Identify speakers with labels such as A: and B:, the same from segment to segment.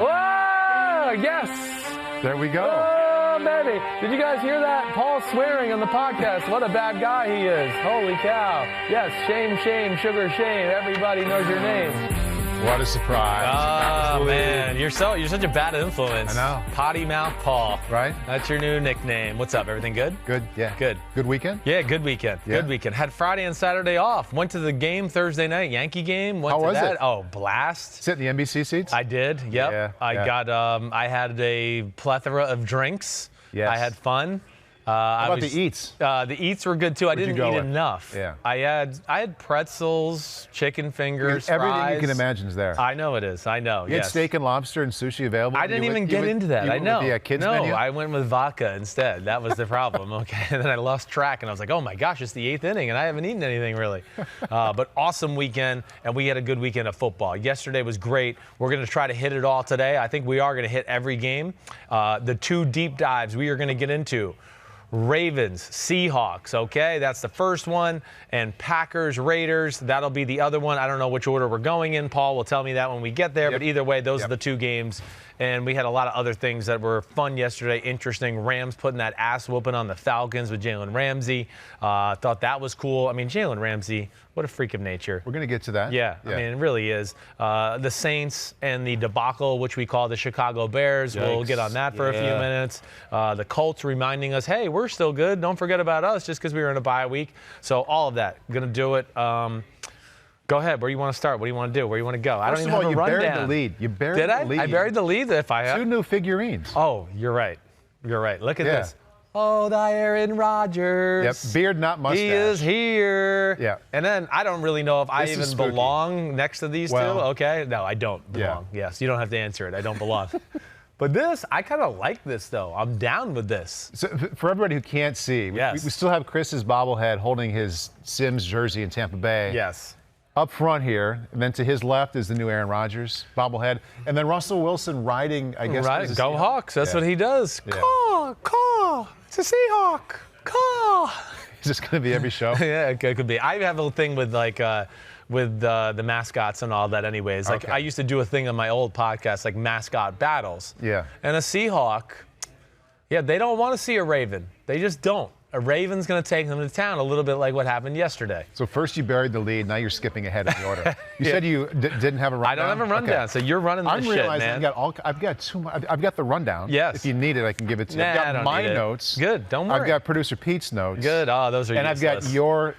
A: Whoa! Yes!
B: There we go.
A: Oh, baby. Did you guys hear that? Paul swearing on the podcast. What a bad guy he is. Holy cow. Yes, shame, shame, sugar, shame. Everybody knows your name.
B: What a surprise.
A: Oh, man. You're such a bad influence.
B: I know.
A: Potty Mouth Paul.
B: Right?
A: That's your new nickname. What's up? Everything good?
B: Good, yeah.
A: Good.
B: Good weekend?
A: Yeah, good weekend.
B: Yeah.
A: Good weekend. Had Friday and Saturday off. Went to the game Thursday night, Yankee game. How
B: was it?
A: Oh, blast.
B: Sit in the NBC seats?
A: I did, yep.
B: Yeah,
A: I had a plethora of drinks.
B: Yes.
A: I had fun.
B: How about the eats?
A: The eats were good too. I didn't eat enough.
B: Yeah.
A: I had pretzels, chicken fingers,
B: everything
A: fries.
B: you can imagine is there.
A: I know it is. I know.
B: You had steak and lobster and sushi available.
A: I didn't even get into that. I know.
B: With the kids
A: no,
B: menu?
A: I went with vodka instead. That was the problem. Okay, and then I lost track, and I was like, oh my gosh, it's the 8th inning, and I haven't eaten anything really. But awesome weekend, and we had a good weekend of football. Yesterday was great. We're going to try to hit it all today. I think we are going to hit every game. The 2 deep dives we are going to get into. Ravens, Seahawks, okay? That's the first one. And Packers, Raiders, that'll be the other one. I don't know which order we're going in. Paul will tell me that when we get there. Yep. But either way, those are the 2 games. And we had a lot of other things that were fun yesterday, interesting. Rams putting that ass whooping on the Falcons with Jalen Ramsey. Thought that was cool. I mean, Jalen Ramsey, what a freak of nature.
B: We're going to get to that.
A: Yeah, I mean, it really is. The Saints and the debacle, which we call the Chicago Bears.
B: Yikes.
A: We'll get on that for a few minutes. The Colts reminding us, hey, we're still good. Don't forget about us just because we were in a bye week. So all of that. Going to do it. Go ahead. Where do you want to start? What do you want to do? Where do you want to go? I don't even have a rundown.
B: Buried the lead. You buried
A: Did I?
B: the lead.
A: I buried the lead. If I have
B: 2 new figurines.
A: Oh, you're right. You're right. Look at this. Oh, the Aaron Rodgers.
B: Yep. Beard, not mustache.
A: He is here.
B: Yeah.
A: And then I don't really know if I even belong next to these 2. Okay. No, I don't belong.
B: Yeah.
A: Yes. You don't have to answer it. I don't belong. But this, I kind of like this, though. I'm down with this.
B: So for everybody who can't see, we still have Chris's bobblehead holding his Sims jersey in Tampa Bay.
A: Yes.
B: Up front here, and then to his left is the new Aaron Rodgers bobblehead. And then Russell Wilson riding, I guess.
A: Right. Go Hawks. That's what he does.
B: Yeah.
A: Caw. It's a Seahawk. Caw.
B: Is this going to be every show?
A: Yeah, it could be. I have a thing with with the mascots and all that anyways. Like I used to do a thing on my old podcast, like mascot battles.
B: Yeah.
A: And a Seahawk, they don't want to see a Raven. They just don't. A Raven's going to take them to town, a little bit like what happened yesterday.
B: So first you buried the lead, now you're skipping ahead in the order. You said you didn't have a rundown?
A: I don't have a rundown, so you're running the shit, man.
B: I'm realizing I've got the rundown.
A: Yes.
B: If you need it, I can give it to you. I've got my notes.
A: Good, don't worry.
B: I've got producer Pete's notes.
A: Good, those are
B: and
A: useless.
B: I've got your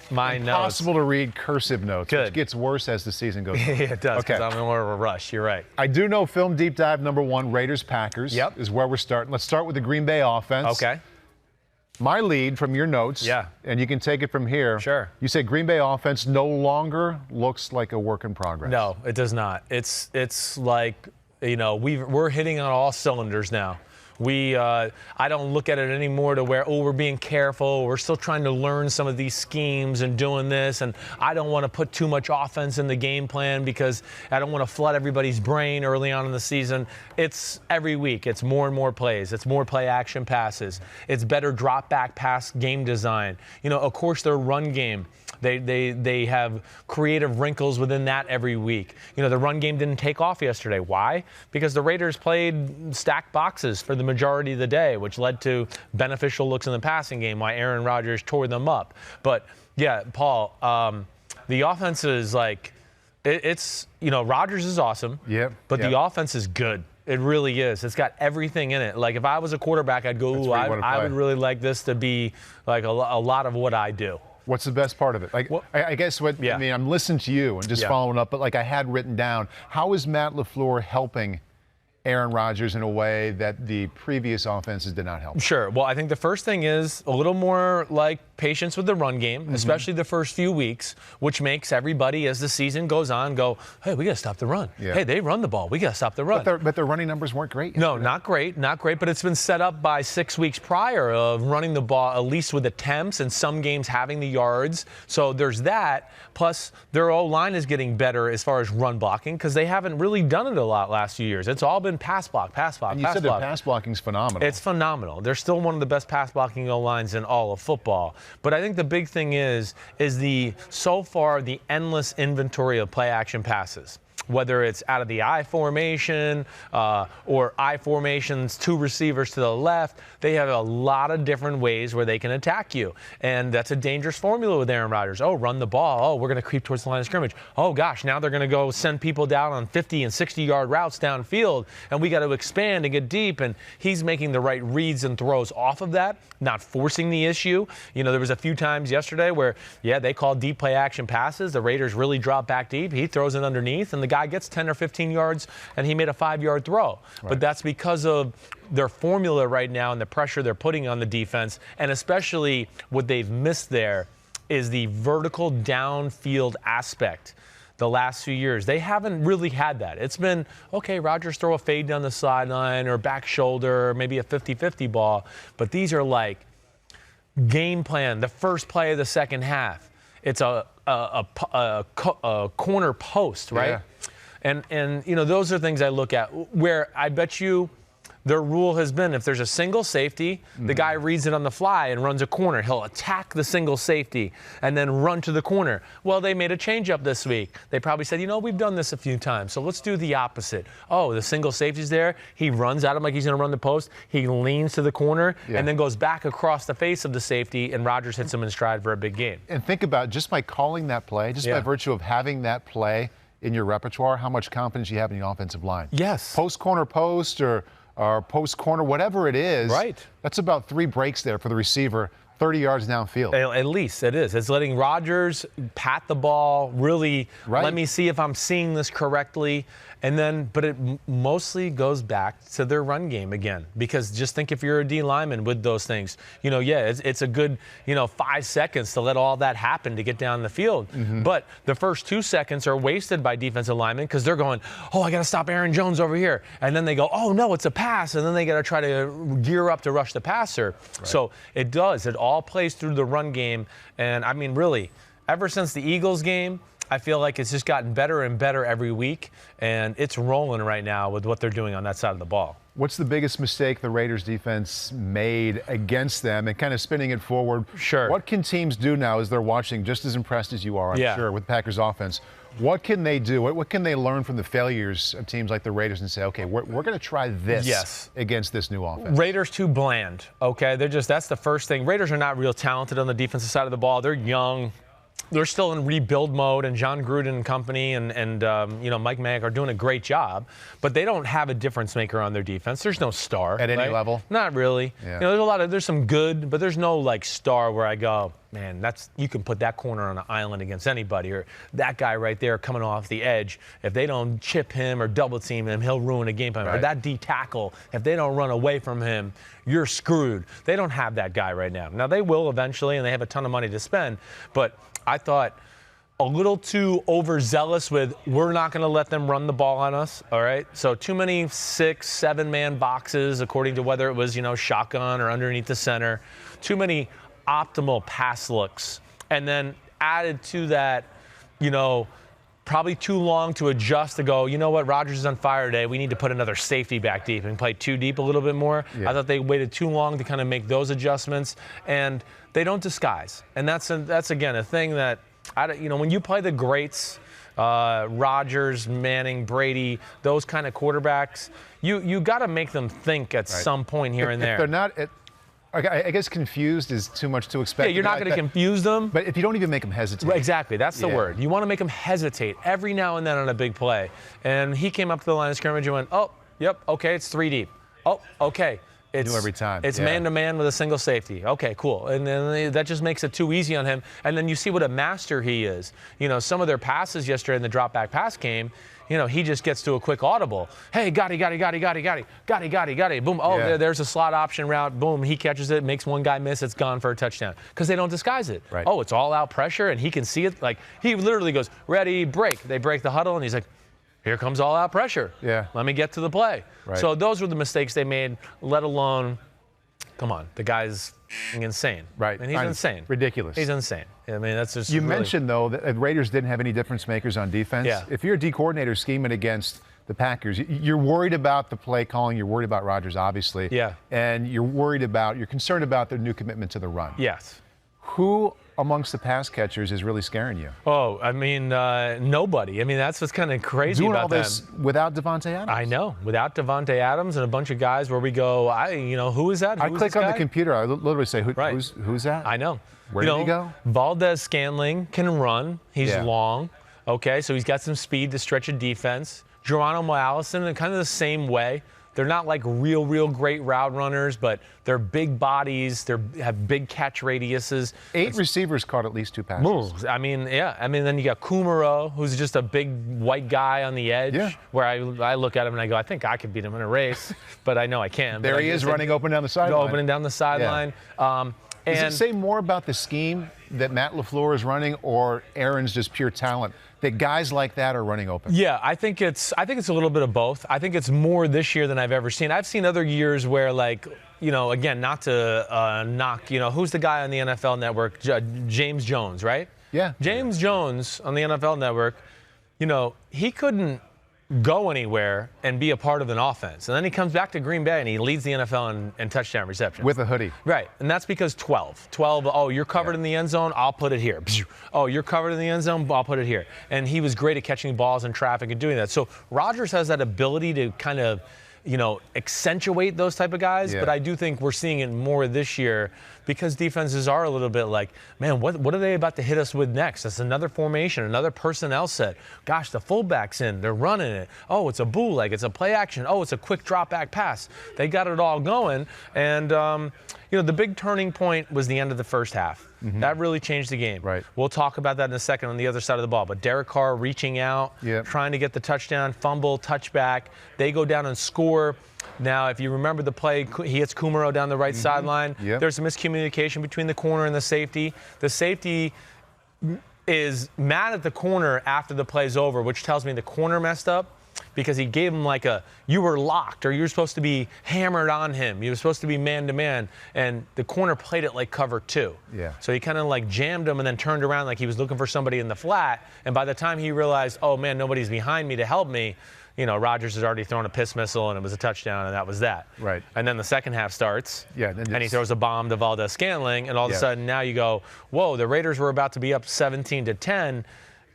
B: impossible
A: notes.
B: to read cursive notes, which gets worse as the season goes on.
A: Yeah, it does, because I'm in more of a rush. You're right.
B: I do know film deep dive number 1, Raiders-Packers, is where we're starting. Let's start with the Green Bay offense.
A: Okay.
B: My lead from your notes, and you can take it from here.
A: Sure.
B: You say Green Bay offense no longer looks like a work in progress.
A: No, it does not. It's like, we're hitting on all cylinders now. I don't look at it anymore to where, we're being careful. We're still trying to learn some of these schemes and doing this. And I don't want to put too much offense in the game plan because I don't want to flood everybody's brain early on in the season. It's every week. It's more and more plays. It's more play action passes. It's better drop back pass game design. Of course, their run game. They have creative wrinkles within that every week. The run game didn't take off yesterday. Why? Because the Raiders played stacked boxes for the majority of the day, which led to beneficial looks in the passing game, why Aaron Rodgers tore them up. But, yeah, Paul, the offense is like it's Rodgers is awesome, but the offense is good. It really is. It's got everything in it. Like, if I was a quarterback, I'd go, I would really like this to be like a lot of what I do.
B: What's the best part of it? Like, I guess I mean, I'm listening to you and just following up, but like I had written down, how is Matt LaFleur helping Aaron Rodgers in a way that the previous offenses did not help?
A: Sure. Well, I think the first thing is a little more like patience with the run game, especially the first few weeks, which makes everybody, as the season goes on, go, hey, we got to stop the run. Yeah. Hey, they run the ball. We got to stop the run.
B: But their running numbers weren't great.
A: No, not great. But it's been set up by 6 weeks prior of running the ball, at least with attempts, and some games having the yards. So there's that. Plus, their O-line is getting better as far as run blocking because they haven't really done it a lot last few years. It's all been pass block.
B: And you said their pass blocking is phenomenal.
A: It's phenomenal. They're still one of the best pass blocking O-lines in all of football. But I think the big thing is so far the endless inventory of play action passes. whether it's out of the I formation or I formations, 2 receivers to the left. They have a lot of different ways where they can attack you. And that's a dangerous formula with Aaron Rodgers. Oh, run the ball. Oh, we're going to creep towards the line of scrimmage. Oh, gosh, now they're going to go send people down on 50 and 60-yard routes downfield, and we got to expand and get deep. And he's making the right reads and throws off of that, not forcing the issue. You know, there was a few times yesterday where, yeah, they called deep play action passes. The Raiders really drop back deep. He throws it underneath, and the guy gets 10 or 15 yards, and he made a 5-yard throw. Right. But that's because of their formula right now and the pressure they're putting on the defense, and especially what they've missed there is the vertical downfield aspect. The last few years, they haven't really had that. It's been, okay, Rodgers throw a fade down the sideline or back shoulder, or maybe a 50-50 ball, but these are like game plan, the first play of the second half. It's a corner post, right? Yeah. And you know, those are things I look at where I bet you their rule has been if there's a single safety, the guy reads it on the fly and runs a corner. He'll attack the single safety and then run to the corner. Well, they made a change up this week. They probably said, you know, we've done this a few times, so let's do the opposite. Oh, the single safety's there. He runs at him like he's going to run the post. He leans to the corner and then goes back across the face of the safety, and Rodgers hits him in stride for a big game.
B: And think about just by calling that play, just by virtue of having that play in your repertoire, how much confidence you have in the offensive line.
A: Yes.
B: Post corner post or post corner, whatever it is.
A: Right.
B: That's about 3 breaks there for the receiver, 30 yards downfield.
A: At least it is. It's letting Rodgers pat the ball, really let me see if I'm seeing this correctly. And then, but it mostly goes back to their run game again, because just think if you're a D lineman with those things, you know, it's a good, 5 seconds to let all that happen to get down the field. But the first 2 seconds are wasted by defensive linemen because they're going, oh, I got to stop Aaron Jones over here. And then they go, oh, no, it's a pass. And then they got to try to gear up to rush the passer. Right. So it does. It all plays through the run game. And, I mean, really, ever since the Eagles game, I feel like it's just gotten better and better every week, and it's rolling right now with what they're doing on that side of the ball.
B: What's the biggest mistake the Raiders defense made against them, and kind of spinning it forward?
A: Sure.
B: What can teams do now as they're watching, just as impressed as you are, I'm sure, with Packers offense? What can they do? What can they learn from the failures of teams like the Raiders and say, okay, we're going to try this against this new offense?
A: Raiders too bland, okay? That's the first thing. Raiders are not real talented on the defensive side of the ball. They're young. They're still in rebuild mode, and John Gruden and company and Mike Mayock are doing a great job, but they don't have a difference maker on their defense. There's no star
B: at any level.
A: Not really. Yeah. There's some good, but there's no like star where I go, man, you can put that corner on an island against anybody, or that guy right there coming off the edge. If they don't chip him or double team him, he'll ruin a game plan. Right. Or that D tackle, if they don't run away from him, you're screwed. They don't have that guy right now. Now they will eventually, and they have a ton of money to spend, but I thought a little too overzealous with we're not going to let them run the ball on us, all right? So too many 6, 7-man boxes, according to whether it was, shotgun or underneath the center. Too many optimal pass looks. And then added to that, probably too long to adjust to go, you know what, Rodgers is on fire today. We need to put another safety back deep and play too deep a little bit more. Yeah. I thought they waited too long to kind of make those adjustments. And they don't disguise. And that's again, a thing that, when you play the greats, Rodgers, Manning, Brady, those kind of quarterbacks, you got to make them think at some point here and there.
B: If they're not I guess confused is too much to expect.
A: Yeah, you're not going to confuse them.
B: But if you don't even make them hesitate.
A: Right, exactly, that's the word. You want to make them hesitate every now and then on a big play. And he came up to the line of scrimmage and went, oh, yep, okay, it's 3 deep. Oh, okay.
B: It's every time.
A: It's man-to-man with a single safety. Okay, cool. And then that just makes it too easy on him. And then you see what a master he is. Some of their passes yesterday in the drop-back pass game, he just gets to a quick audible. Hey, got it. Boom. Oh, there's a slot option route. Boom. He catches it, makes one guy miss. It's gone for a touchdown. Because they don't disguise it.
B: Right.
A: Oh, it's all-out pressure, and he can see it. Like, he literally goes, ready, break. They break the huddle, and he's like, here comes all-out pressure.
B: Yeah.
A: Let me get to the play.
B: Right.
A: So those were the mistakes they made, let alone, come on, the guy's insane.
B: Right.
A: And he's insane.
B: Ridiculous.
A: He's insane. I mean, that's just
B: You mentioned, though, that the Raiders didn't have any difference makers on defense.
A: Yeah.
B: If you're a D coordinator scheming against the Packers, you're worried about the play calling, you're worried about Rodgers, obviously.
A: Yeah.
B: And you're concerned about their new commitment to the run.
A: Yes.
B: Who amongst the pass catchers is really scaring you?
A: Oh, I mean, nobody. I mean, that's what's kind of crazy
B: Doing
A: about
B: all this
A: them.
B: Without Davante Adams.
A: I know, without Davante Adams and a bunch of guys where we go, who is that?
B: I click on the computer. I literally say, who's that?
A: I know.
B: Where did he go?
A: Valdez-Scantling can run. He's long. Okay, so he's got some speed to stretch a defense. Geronimo Allison, in kind of the same way. They're not like real great route runners, but they're big bodies. They have big catch radiuses.
B: 8 receivers caught at least 2 passes.
A: Moves. I mean, yeah. I mean, then you got Kumaro, who's just a big white guy on the edge, where I look at him and I go, I think I could beat him in a race, but I know I can't.
B: There he is running open down the sideline.
A: Opening down the sideline.
B: Does it say more about the scheme that Matt LaFleur is running, or Aaron's just pure talent, that guys like that are running open?
A: Yeah, I think it's a little bit of both. I think it's more this year than I've ever seen. I've seen other years where, again, not to knock, who's the guy on the NFL Network? James Jones, right?
B: Yeah.
A: James Jones on the NFL Network, he couldn't go anywhere and be a part of an offense. And then he comes back to Green Bay and he leads the NFL in touchdown receptions.
B: With a hoodie.
A: Right. And that's because 12, oh, you're covered in the end zone, I'll put it here. Oh, you're covered in the end zone, I'll put it here. And he was great at catching balls in traffic and doing that. So Rodgers has that ability to kind of, accentuate those type of guys. But I do think we're seeing it more this year because defenses are a little bit like, man, what are they about to hit us with next? That's another formation, another personnel set. Gosh, the fullback's in. They're running it. Oh, it's a bootleg. It's a play action. Oh, it's a quick drop back pass. They got it all going. And, the big turning point was the end of the first half. That really changed the game.
B: Right.
A: We'll talk about that in a second on the other side of the ball. But Derek Carr reaching out, trying to get the touchdown, fumble, touchback. They go down and score. Now, if you remember the play, he hits Kumaro down the right sideline. There's a miscommunication between the corner and the safety. The safety is mad at the corner after the play's over, which tells me the corner messed up because he gave him you were locked or you were supposed to be hammered on him. You were supposed to be man-to-man, and the corner played it like cover 2. So he kind of jammed him and then turned around like he was looking for somebody in the flat, and by the time he realized, oh, man, nobody's behind me to help me, Rodgers has already thrown a piss missile, and it was a touchdown, and that was that.
B: Right.
A: And then the second half starts, and he throws a bomb to Valdez-Scantling, and all of a sudden now you go, whoa, the Raiders were about to be up 17-10,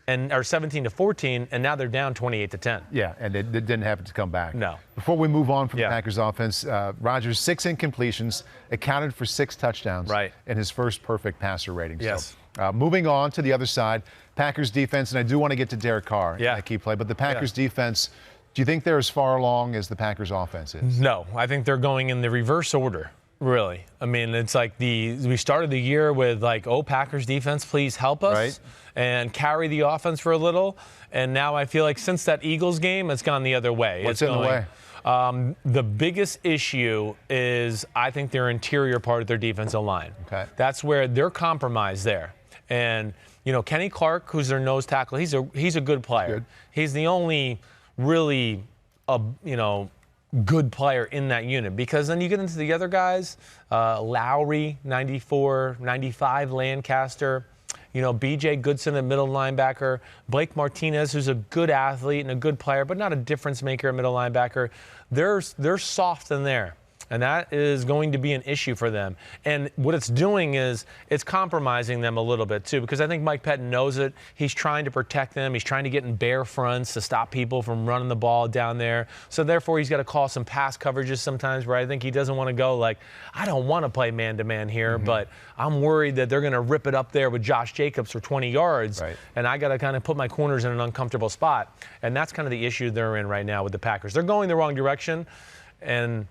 A: or 17-14, and now they're down 28-10.
B: Yeah, and it didn't happen to come back.
A: No.
B: Before we move on from the Packers offense, Rodgers, 6 incompletions, accounted for 6 touchdowns.
A: Right.
B: And his first perfect passer rating.
A: Yes.
B: So, moving on to the other side, Packers defense, and I do want to get to Derek Carr, that key play, but the Packers defense, do you think they're as far along as the Packers offense is?
A: No, I think they're going in the reverse order. Really. I mean, it's like we started the year with Packers defense, please help us and carry the offense for a little. And now I feel like since that Eagles game, it's gone the other way.
B: What's in the way?
A: The biggest issue is I think their interior part of their defensive line.
B: Okay.
A: That's where they're compromised there. And, Kenny Clark, who's their nose tackle, he's a good player. He's the only really, good player in that unit, because then you get into the other guys, Lowry, 94, 95, Lancaster, B.J. Goodson, a middle linebacker, Blake Martinez, who's a good athlete and a good player, but not a difference maker, a middle linebacker. They're soft in there. And that is going to be an issue for them. And what it's doing is it's compromising them a little bit, too, because I think Mike Pettin knows it. He's trying to protect them. He's trying to get in bare fronts to stop people from running the ball down there. So, therefore, he's got to call some pass coverages sometimes where I think he doesn't want to go I don't want to play man-to-man here, but I'm worried that they're going to rip it up there with Josh Jacobs for 20 yards. And I got to kind of put my corners in an uncomfortable spot. And that's kind of the issue they're in right now with the Packers. They're going the wrong direction. And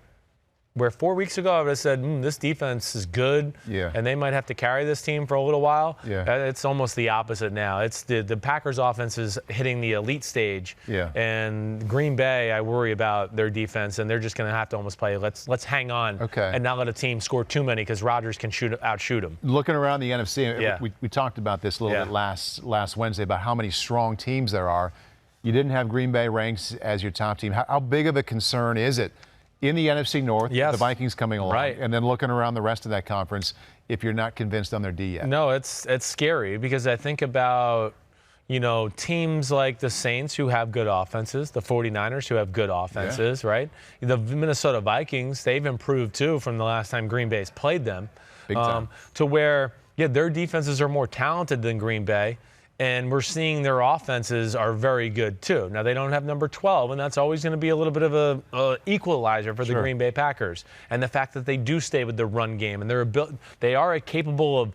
A: where 4 weeks ago I would have said, this defense is good, and they might have to carry this team for a little while. It's almost the opposite now. It's the Packers offense is hitting the elite stage, and Green Bay, I worry about their defense, and they're just going to have to almost play, let's hang on and not let a team score too many because Rodgers can outshoot them.
B: Looking around the NFC, we talked about this a little bit last Wednesday about how many strong teams there are. You didn't have Green Bay ranked as your top team. How big of a concern is it in the NFC North, the Vikings coming along, and then looking around the rest of that conference if you're not convinced on their D yet?
A: No, it's scary because I think about, teams like the Saints who have good offenses, the 49ers who have good offenses, right? The Minnesota Vikings, they've improved too from the last time Green Bay's played them.
B: Big time.
A: To where Yeah, their defenses are more talented than Green Bay, and we're seeing their offenses are very good too. Now, they don't have number 12, and that's always going to be a little bit of a equalizer for the Green Bay Packers. And the fact that they do stay with the run game, and they are capable of,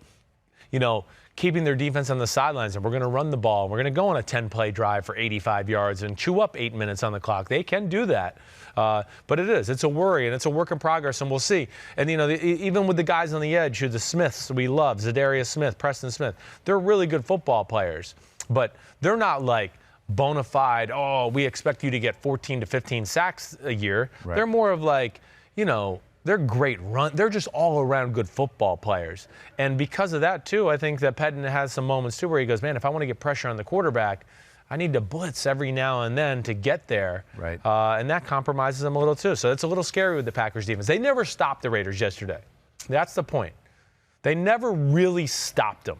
A: keeping their defense on the sidelines, and we're going to run the ball. We're going to go on a 10-play drive for 85 yards and chew up 8 minutes on the clock. They can do that. But it's a worry, and it's a work in progress, and we'll see. And, even with the guys on the edge, who the Smiths we love, Zadarius Smith, Preston Smith, they're really good football players. But they're not like bona fide, we expect you to get 14 to 15 sacks a year. Right. They're more of like, they're great they're just all-around good football players. And because of that, too, I think that Pettin has some moments, too, where he goes, man, if I want to get pressure on the quarterback, I need to blitz every now and then to get there.
B: Right.
A: And that compromises them a little, too. So it's a little scary with the Packers defense. They never stopped the Raiders yesterday. That's the point. They never really stopped them.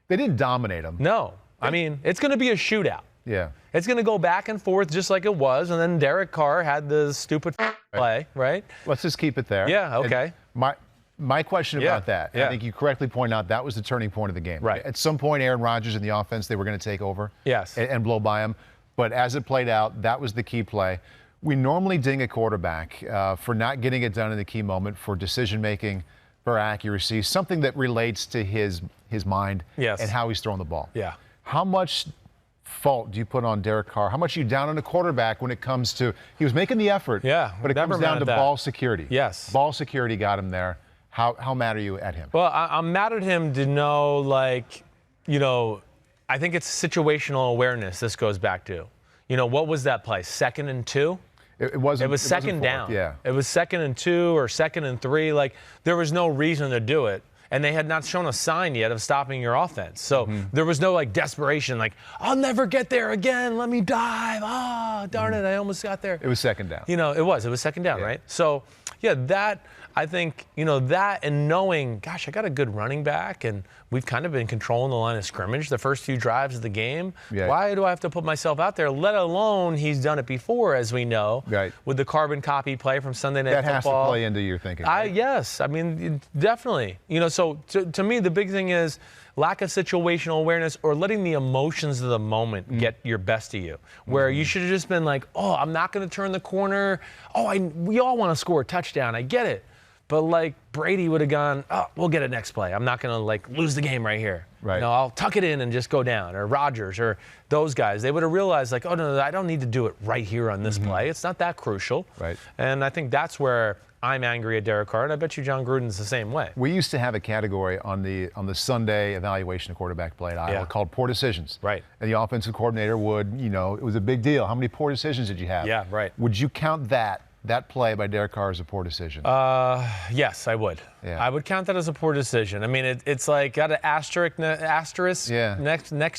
B: They didn't dominate them.
A: No. I mean, it's going to be a shootout.
B: Yeah.
A: It's going to go back and forth just like it was, and then Derek Carr had the stupid play, right?
B: Let's just keep it there.
A: Yeah, okay.
B: And my question about that, I think you correctly point out, that was the turning point of the game.
A: Right.
B: At some point, Aaron Rodgers and the offense, they were going to take over.
A: Yes.
B: And blow by him. But as it played out, that was the key play. We normally ding a quarterback for not getting it done in the key moment, for decision-making, for accuracy, something that relates to his mind and how he's throwing the ball.
A: Yeah.
B: How much fault do you put on Derek Carr? How much are you down on a quarterback when it comes to, he was making the effort, but it comes down to ball security.
A: Yes.
B: Ball security got him there. How mad are you at him?
A: Well, I'm mad at him to know, I think it's situational awareness this goes back to. What was that play? 2nd and 2?
B: It was
A: second down.
B: Yeah.
A: It was 2nd and 2 or 2nd and 3. There was no reason to do it. And they had not shown a sign yet of stopping your offense. So there was no desperation, I'll never get there again. Let me dive. Darn it, I almost got there.
B: It was 2nd down.
A: It was 2nd down, right? So, that, I think, that and knowing, gosh, I got a good running back, and we've kind of been controlling the line of scrimmage the first few drives of the game. Yeah. Why do I have to put myself out there, let alone he's done it before, as we know, with the carbon copy play from Sunday Night Football.
B: That has to play into your thinking. Right?
A: Yes. I mean, definitely. So to me, the big thing is lack of situational awareness, or letting the emotions of the moment get your best of you, where you should have just been like, I'm not going to turn the corner. We all want to score a touchdown. I get it. But Brady would have gone, we'll get it next play. I'm not going to lose the game right here.
B: Right.
A: I'll tuck it in and just go down. Or Rodgers or those guys. They would have realized no, I don't need to do it right here on this play. It's not that crucial.
B: Right.
A: And I think that's where I'm angry at Derek Carr, and I bet you John Gruden's the same way.
B: We used to have a category on the Sunday evaluation of quarterback play at Iowa called poor decisions.
A: Right.
B: And the offensive coordinator would, it was a big deal. How many poor decisions did you have?
A: Yeah, right.
B: Would you count that play by Derek Carr as a poor decision?
A: Yes, I would.
B: Yeah.
A: I would count that as a poor decision. I mean, it's got an asterisk next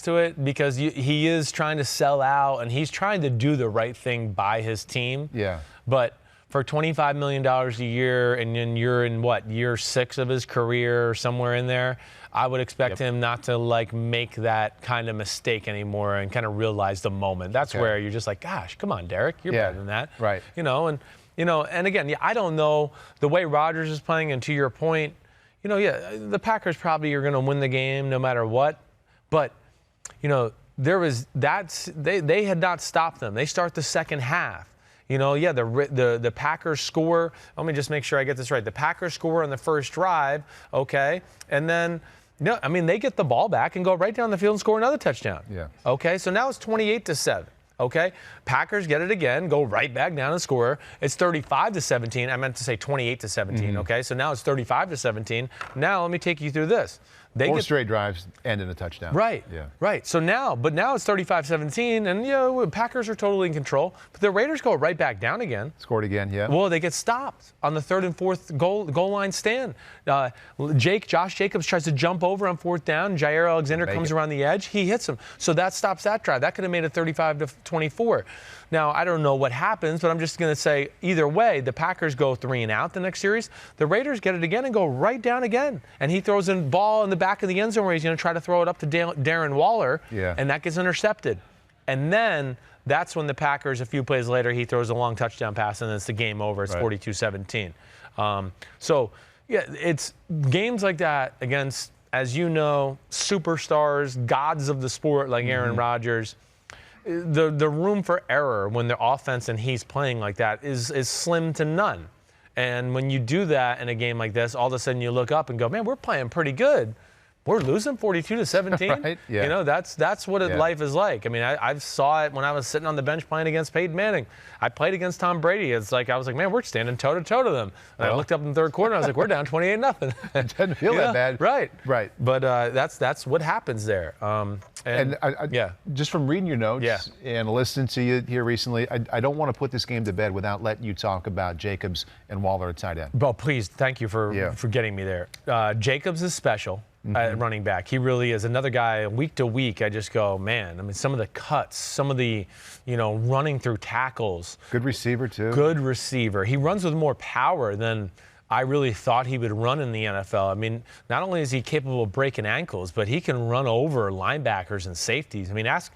A: to it, because he is trying to sell out, and he's trying to do the right thing by his team.
B: Yeah.
A: But for $25 million a year, and then you're in year 6 of his career or somewhere in there, I would expect him not to make that kind of mistake anymore and kind of realize the moment. That's where you're just like, gosh, come on, Derek, you're better than that.
B: Right.
A: And again, I don't know the way Rodgers is playing, and to your point, the Packers probably are going to win the game no matter what, but they had not stopped them. They start the second half. The Packers score. Let me just make sure I get this right. The Packers score on the first drive, okay, and then they get the ball back and go right down the field and score another touchdown.
B: Yeah.
A: Okay, so now it's 28-7. Okay, Packers get it again, go right back down and score. It's 35-17. I meant to say 28-17. Okay, so now it's 35-17. Now let me take you through this.
B: Four straight drives end in a touchdown.
A: Right.
B: Yeah.
A: Right. So now it's 35-17, and Packers are totally in control. But the Raiders go right back down again.
B: Scored again. Yeah.
A: Well, they get stopped on the 3rd and 4th goal line stand. Josh Jacobs tries to jump over on 4th down. Jair Alexander comes around the edge. He hits him. So that stops that drive. That could have made it 35-24. Now, I don't know what happens, but I'm just going to say either way, the Packers go 3 and out the next series. The Raiders get it again and go right down again. And he throws a ball in the back of the end zone where he's going to try to throw it up to Darren Waller, and that gets intercepted. And then that's when the Packers, a few plays later, he throws a long touchdown pass, and it's the game over. It's 42-17. It's games like that against as you know, superstars, gods of the sport like Aaron Rodgers, the room for error when the offense and he's playing like that is slim to none. And when you do that in a game like this, all of a sudden you look up and go, man, we're playing pretty good. We're losing 42-17.
B: Right? Yeah.
A: You know, that's what life is like. I mean, I saw it when I was sitting on the bench playing against Peyton Manning. I played against Tom Brady. It's like I was like, man, we're standing toe-to-toe to them. And I looked up in the third quarter, and I was like, we're down 28-0.
B: It doesn't feel that bad.
A: Right.
B: Right.
A: But that's what happens there.
B: Just from reading your notes and listening to you here recently, I don't want to put this game to bed without letting you talk about Jacobs and Waller at tight end.
A: Well, please, thank you for getting me there. Jacobs is special. At running back. He really is. Another guy, week to week, I just go, man, I mean, some of the cuts, some of the, running through tackles.
B: Good receiver, too.
A: Good receiver. He runs with more power than I really thought he would run in the NFL. I mean, not only is he capable of breaking ankles, but he can run over linebackers and safeties. I mean, ask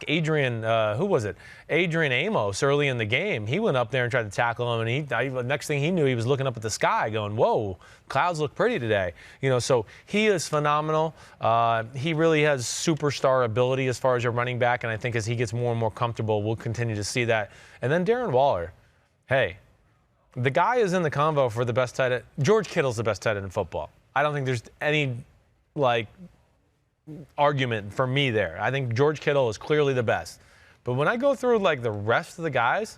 A: Adrian, who was it? Adrian Amos early in the game. He went up there and tried to tackle him, and next thing he knew, he was looking up at the sky going, whoa, clouds look pretty today. So he is phenomenal. He really has superstar ability as far as a running back, and I think as he gets more and more comfortable, we'll continue to see that. And then Darren Waller, hey, the guy is in the convo for the best tight end. George Kittle's the best tight end in football. I don't think there's any, argument for me there. I think George Kittle is clearly the best. But when I go through, the rest of the guys,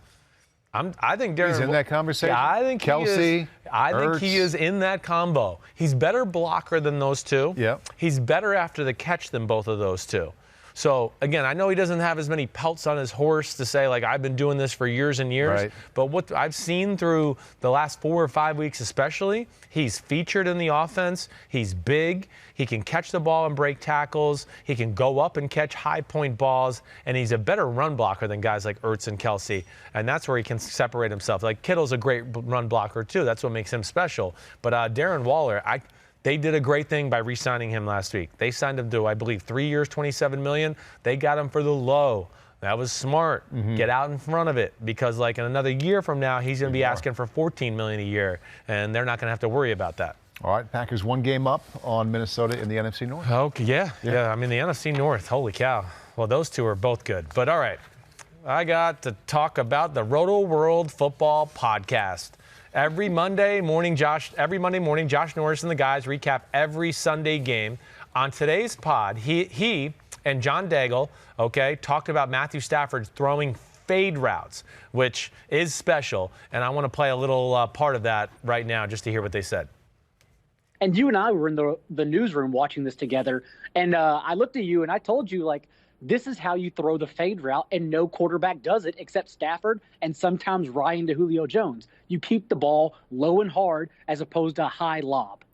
A: I think Darren...
B: He's in that conversation?
A: Yeah, I think
B: Kelsey,
A: I think he is in that combo. He's better blocker than those two.
B: Yep.
A: He's better after the catch than both of those two. So, again, I know he doesn't have as many pelts on his horse to say, I've been doing this for years and years.
B: Right.
A: But what I've seen through the last 4 or 5 weeks especially, he's featured in the offense. He's big. He can catch the ball and break tackles. He can go up and catch high-point balls. And he's a better run blocker than guys like Ertz and Kelsey. And that's where he can separate himself. Kittle's a great run blocker, too. That's what makes him special. But Darren Waller, they did a great thing by re-signing him last week. They signed him to, I believe, 3 years, $27 million. They got him for the low. That was smart. Get out in front of it because, in another year from now, he's going to be asking for $14 million a year, and they're not going to have to worry about that.
B: All right, Packers one game up on Minnesota in the NFC North.
A: Okay, yeah. I mean, the NFC North, holy cow. Well, those two are both good. But, all right, I got to talk about the Roto World Football Podcast. Every Monday morning, Josh Norris and the guys recap every Sunday game. On today's pod, he and John Daigle, talked about Matthew Stafford throwing fade routes, which is special. And I want to play a little part of that right now just to hear what they said.
C: And you and I were in the newsroom watching this together. And I looked at you and I told you, this is how you throw the fade route, and no quarterback does it except Stafford and sometimes Ryan to Julio Jones. You keep the ball low and hard as opposed to a high lob.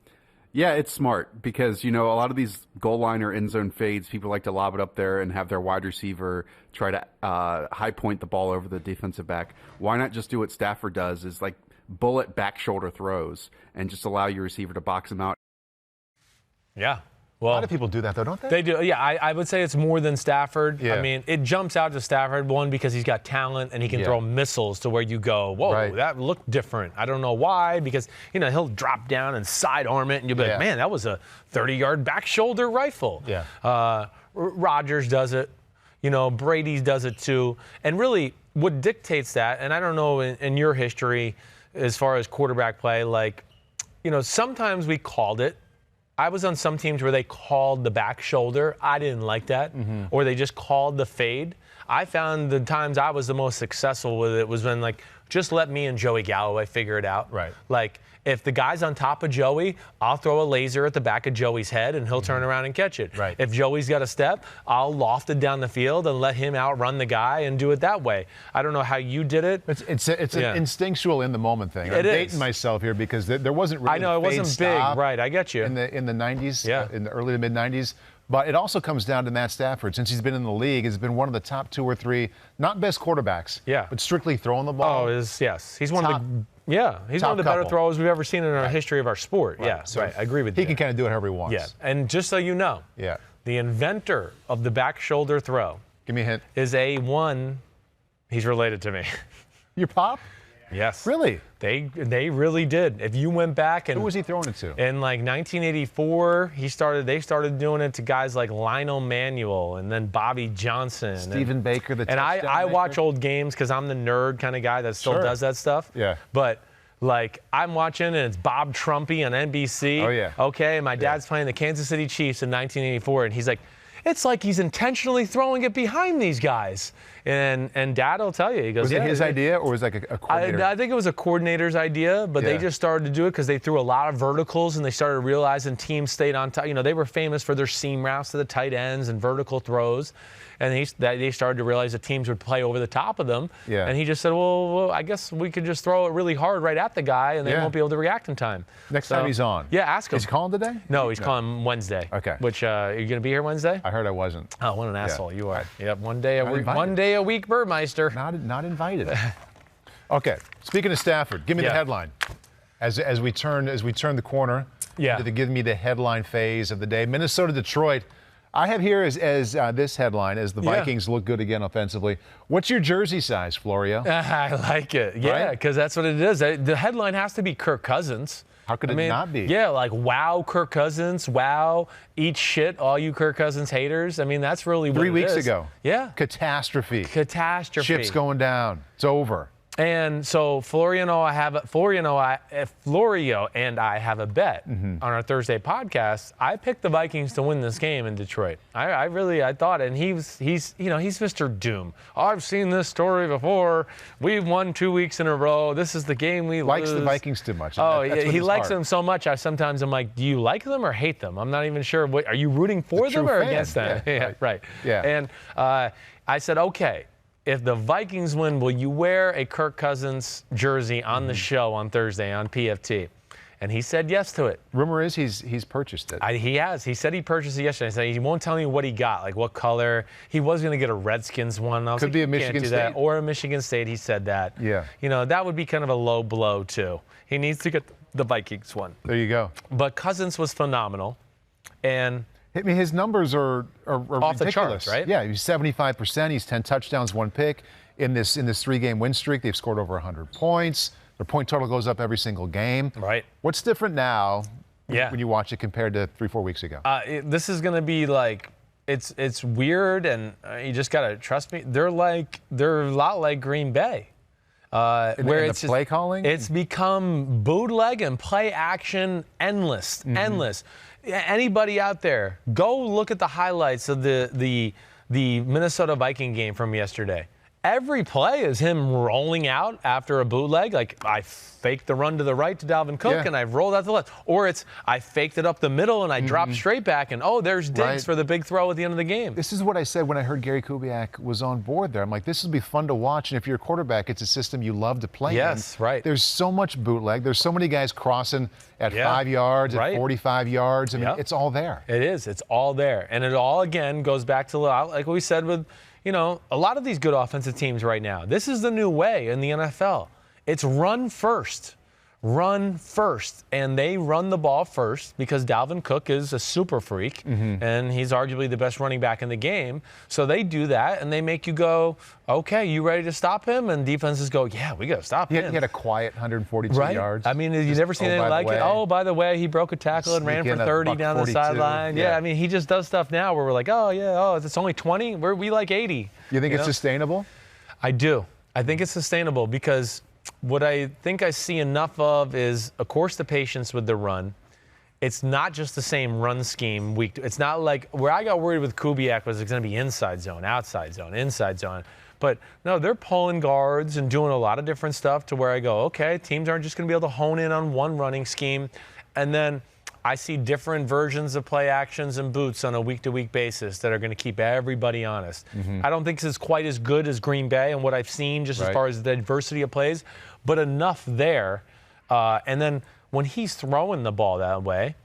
D: Yeah, it's smart because, a lot of these goal line or end zone fades, people like to lob it up there and have their wide receiver try to high point the ball over the defensive back. Why not just do what Stafford does is bullet back shoulder throws and just allow your receiver to box them out.
A: Yeah.
B: Well, a lot of people do that, though, don't they?
A: They do. Yeah, I would say it's more than Stafford.
B: Yeah.
A: I mean, it jumps out to Stafford, one, because he's got talent and he can throw missiles to where you go, whoa, that looked different. I don't know why, because, he'll drop down and sidearm it, and you'll be like, man, that was a 30-yard back shoulder rifle.
B: Yeah.
A: Rodgers does it. Brady does it, too. And really, what dictates that, and I don't know in your history as far as quarterback play, sometimes we called it. I was on some teams where they called the back shoulder. I didn't like that. Or they just called the fade. I found the times I was the most successful with it was when, just let me and Joey Galloway figure it out.
B: Right.
A: If the guy's on top of Joey, I'll throw a laser at the back of Joey's head, and he'll turn around and catch it.
B: Right.
A: If Joey's got a step, I'll loft it down the field and let him outrun the guy and do it that way. I don't know how you did it.
B: It's an instinctual in the moment thing. I'm dating myself here because there wasn't really.
A: I know it wasn't big, right? I get you.
B: In the 90s, in the early to mid 90s. But it also comes down to Matt Stafford. Since he's been in the league, he's been one of the top 2 or 3, not best quarterbacks, but strictly throwing the ball.
A: He's one of the he's one of the better throwers we've ever seen in our history of our sport.
B: Right.
A: Yeah,
B: so
A: I agree with you.
B: He can kind of do it however he wants.
A: Yeah, and just so you know, the inventor of the back shoulder throw,
B: give me a hint,
A: is he's related to me.
B: Your pop?
A: Yes.
B: Really?
A: They really did. If you went back and
B: who was he throwing it to?
A: In like 1984, they started doing it to guys like Lionel Manuel and then Bobby Johnson,
B: Stephen Baker, the
A: and I
B: maker.
A: watch old games because I'm the nerd kind of guy that still does that stuff.
B: Yeah.
A: But like I'm watching and it's Bob Trumpy on NBC.
B: Oh yeah.
A: Okay, and my dad's playing the Kansas City Chiefs in 1984, and he's like, it's like he's intentionally throwing it behind these guys. And Dad will tell you, he goes,
B: was it his idea or was it like a coordinator?
A: I think it was a coordinator's idea, but they just started to do it because they threw a lot of verticals and they started realizing teams stayed on top. You know, they were famous for their seam routes to the tight ends and vertical throws. And they started to realize that teams would play over the top of them. Yeah. And he just said, well, I guess we could just throw it really hard right at the guy and they won't be able to react in time.
B: Next time he's on.
A: Yeah, ask him.
B: Is he calling today?
A: No, he's calling Wednesday.
B: Okay.
A: Which, are you going to be here Wednesday?
B: I heard I wasn't.
A: Oh, what an asshole you are. Yep, one day a week, Burmeister.
B: Not invited. Okay, speaking of Stafford, give me the headline. As we turn the corner to give me the headline phase of the day. Minnesota-Detroit. I have here as this headline as the Vikings look good again offensively. What's your jersey size, Florio?
A: I like it. Yeah, because that's what it is. The headline has to be Kirk Cousins.
B: How could it not be?
A: Yeah, like, wow, Kirk Cousins. Wow, eat shit, all you Kirk Cousins haters. I mean, that's really what
B: 3 weeks ago.
A: Yeah.
B: Catastrophe.
A: Catastrophe.
B: Chips going down. It's over.
A: And so Florio and I have a bet on our Thursday podcast. I picked the Vikings to win this game in Detroit. I thought, and he's Mr. Doom. I've seen this story before. We've won 2 weeks in a row. This is the game we
B: likes
A: lose.
B: The Vikings too much.
A: Oh, he likes them so much. Sometimes I'm like, do you like them or hate them? I'm not even sure. Are you rooting for them or against them?
B: Yeah,
A: right.
B: Yeah.
A: And I said, okay. If the Vikings win, will you wear a Kirk Cousins jersey on the show on Thursday on PFT? And he said yes to it.
B: Rumor is he's purchased it.
A: He has. He said he purchased it yesterday. He said he won't tell me what he got, like what color. He was going to get a Redskins one. I was
B: Could be a Michigan State.
A: That. Or a Michigan State. He said that.
B: Yeah.
A: You know, that would be kind of a low blow, too. He needs to get the Vikings one.
B: There you go.
A: But Cousins was phenomenal. And
B: I mean, his numbers are
A: off
B: ridiculous.
A: The charts, right?
B: Yeah, he's 75%. He's 10 touchdowns, 1 pick. In this 3-game win streak, they've scored over 100 points. Their point total goes up every single game.
A: Right.
B: What's different now when you watch it compared to 3-4 weeks ago?
A: This is going to be like, it's weird, and you just got to trust me. They're a lot like Green Bay. Where
B: it's play calling?
A: It's become bootleg and play action endless. Anybody out there, go look at the highlights of the Minnesota Viking game from yesterday. Every play is him rolling out after a bootleg. Like, I faked the run to the right to Dalvin Cook, and I've rolled out to the left. Or it's, I faked it up the middle, and I dropped straight back, and, there's Diggs for the big throw at the end of the game.
B: This is what I said when I heard Gary Kubiak was on board there. I'm like, this will be fun to watch, and if you're a quarterback, it's a system you love to play in.
A: Yes, right.
B: There's so much bootleg. There's so many guys crossing at 5 yards, at 45 yards. I mean, it's all there.
A: It is. It's all there. And it all, again, goes back to, like we said with, a lot of these good offensive teams right now. This is the new way in the NFL. It's run first. Run first. And they run the ball first because Dalvin Cook is a super freak, and he's arguably the best running back in the game. So they do that, and they make you go, okay, you ready to stop him? And defenses go, yeah, we got to stop him.
B: He had a quiet 142 yards.
A: I mean, you've never seen anything like it. Oh, by the way, he broke a tackle and ran for 30 down the sideline. Yeah, I mean, he just does stuff now where we're like, it's only 20? We like 80.
B: You think it's sustainable?
A: I do. I think it's sustainable because what I think I see enough of is, of course, the patience with the run. It's not just the same run scheme week. It's not like where I got worried with Kubiak was it's going to be inside zone, outside zone, inside zone. But no, they're pulling guards and doing a lot of different stuff to where I go, okay, teams aren't just going to be able to hone in on one running scheme. And then I see different versions of play actions and boots on a week-to-week basis that are going to keep everybody honest. I don't think this is quite as good as Green Bay and what I've seen just as far as the diversity of plays, but enough there. And then when he's throwing the ball that way,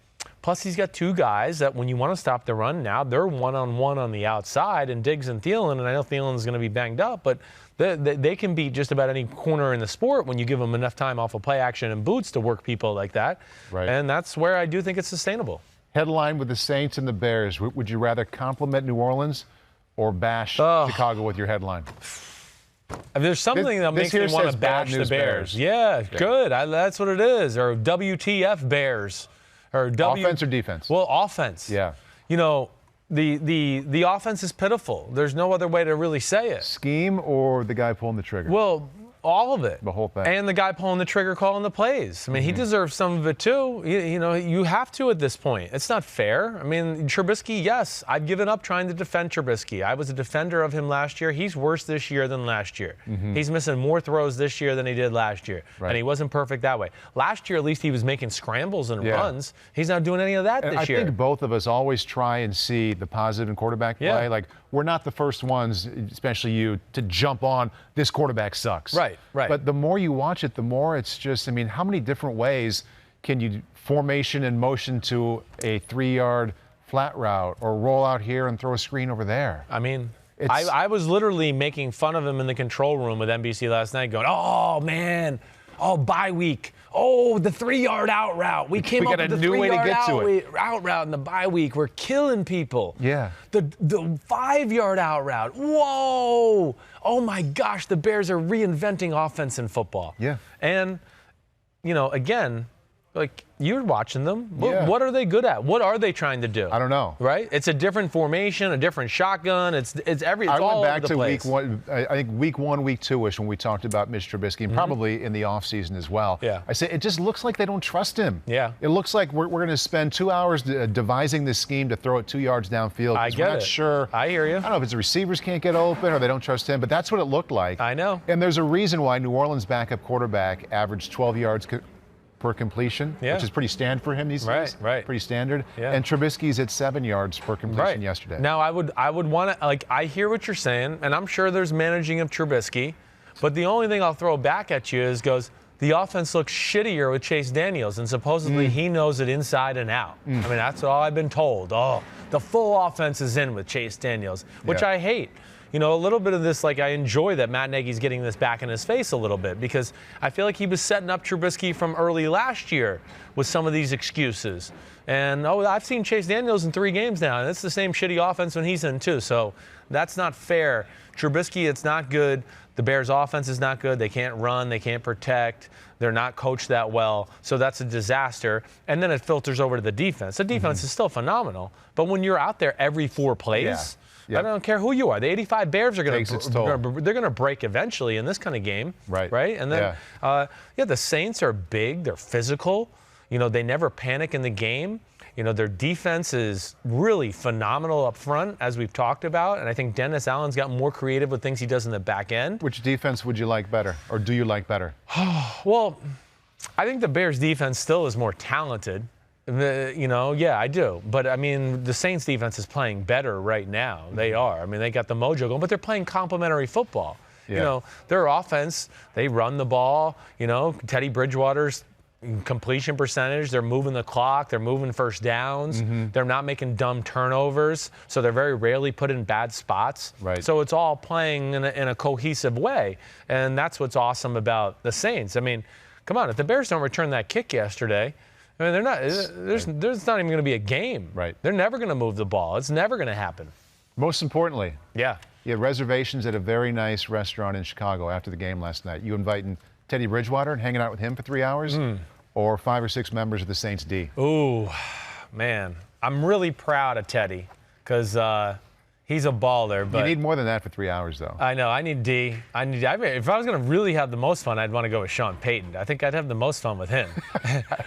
A: plus he's got two guys that when you want to stop the run now, they're one-on-one on the outside, and Diggs and Thielen, and I know Thielen's going to be banged up, but they can beat just about any corner in the sport when you give them enough time off of play action and boots to work people like that. Right. And that's where I do think it's sustainable.
B: Headline with the Saints and the Bears. Would you rather compliment New Orleans or bash Chicago with your headline?
A: There's something that makes me want to bash the Bears. Yeah, good. That's what it is. Or WTF Bears. Or
B: offense or defense?
A: Well, offense.
B: Yeah.
A: You know, the offense is pitiful. There's no other way to really say it.
B: Scheme or the guy pulling the trigger?
A: Well, all of it.
B: The whole thing.
A: And the guy pulling the trigger, calling the plays. I mean, he deserves some of it too. You know, you have to at this point. It's not fair. I mean, Trubisky, yes, I've given up trying to defend Trubisky. I was a defender of him last year. He's worse this year than last year. He's missing more throws this year than he did last year. Right. And he wasn't perfect that way. Last year, at least, he was making scrambles and runs. He's not doing any of that this year.
B: I think both of us always try and see the positive in quarterback play. Like, we're not the first ones, especially you, to jump on this quarterback sucks.
A: Right.
B: But the more you watch it, the more it's just, I mean, how many different ways can you formation and motion to a 3-yard flat route or roll out here and throw a screen over there?
A: I mean, I was literally making fun of him in the control room with NBC last night going, oh, man, bye week. Oh, the 3-yard out route. We came up with the 3-yard out route in the bye week. We're killing people.
B: Yeah.
A: The 5-yard out route. Whoa. Oh, my gosh, the Bears are reinventing offense in football.
B: Yeah.
A: And, you know, again, like, you're watching them. What are they good at? What are they trying to do?
B: I don't know.
A: Right? It's a different formation, a different shotgun. It's all over the place.
B: I went back to week 1, I think week 1, week 2-ish when we talked about Mitch Trubisky, and probably in the offseason as well.
A: Yeah.
B: I said, it just looks like they don't trust him.
A: Yeah.
B: It looks like we're going to spend 2 hours devising this scheme to throw it 2 yards downfield.
A: I get
B: we're not sure.
A: I hear you.
B: I don't know if it's the receivers can't get open or they don't trust him, but that's what it looked like.
A: I know.
B: And there's a reason why New Orleans' backup quarterback averaged 12 yards per completion, which is pretty standard for him these days.
A: Right.
B: Pretty standard.
A: Yeah.
B: And Trubisky's at 7 yards per completion yesterday.
A: Now, I would want to, like, I hear what you're saying, and I'm sure there's managing of Trubisky, but the only thing I'll throw back at you is the offense looks shittier with Chase Daniels, and supposedly he knows it inside and out. I mean, that's all I've been told. Oh, the full offense is in with Chase Daniels, which I hate. You know, a little bit of this, like, I enjoy that Matt Nagy's getting this back in his face a little bit because I feel like he was setting up Trubisky from early last year with some of these excuses. And, I've seen Chase Daniels in 3 games now, and it's the same shitty offense when he's in too. So that's not fair. Trubisky, it's not good. The Bears' offense is not good. They can't run. They can't protect. They're not coached that well. So that's a disaster. And then it filters over to the defense. The defense is still phenomenal. But when you're out there every 4 plays, I don't care who you are. The 85 Bears are going to break eventually in this kind of game. Right? And then, the Saints are big. They're physical. You know, they never panic in the game. You know, their defense is really phenomenal up front, as we've talked about. And I think Dennis Allen's got more creative with things he does in the back end.
B: Which defense would you like better, or do you like better?
A: Well, I think the Bears' defense still is more talented. I do. But, I mean, the Saints' defense is playing better right now. They are. I mean, they got the mojo going, but they're playing complementary football. You know, their offense, they run the ball. You know, Teddy Bridgewater's completion percentage, they're moving the clock, they're moving first downs, they're not making dumb turnovers, so they're very rarely put in bad spots. So it's all playing in a cohesive way, and that's what's awesome about the Saints. I mean, come on, if the Bears don't return that kick yesterday, I mean, they're not. There's not even going to be a game. They're never going to move the ball. It's never going to happen.
B: Most importantly,
A: you
B: had reservations at a very nice restaurant in Chicago after the game last night. You inviting Teddy Bridgewater and hanging out with him for 3 hours, or 5 or 6 members of the Saints D?
A: Ooh, man, I'm really proud of Teddy because he's a baller. But
B: you need more than that for 3 hours, though.
A: I know. I need D. If I was going to really have the most fun, I'd want to go with Sean Payton. I think I'd have the most fun with him.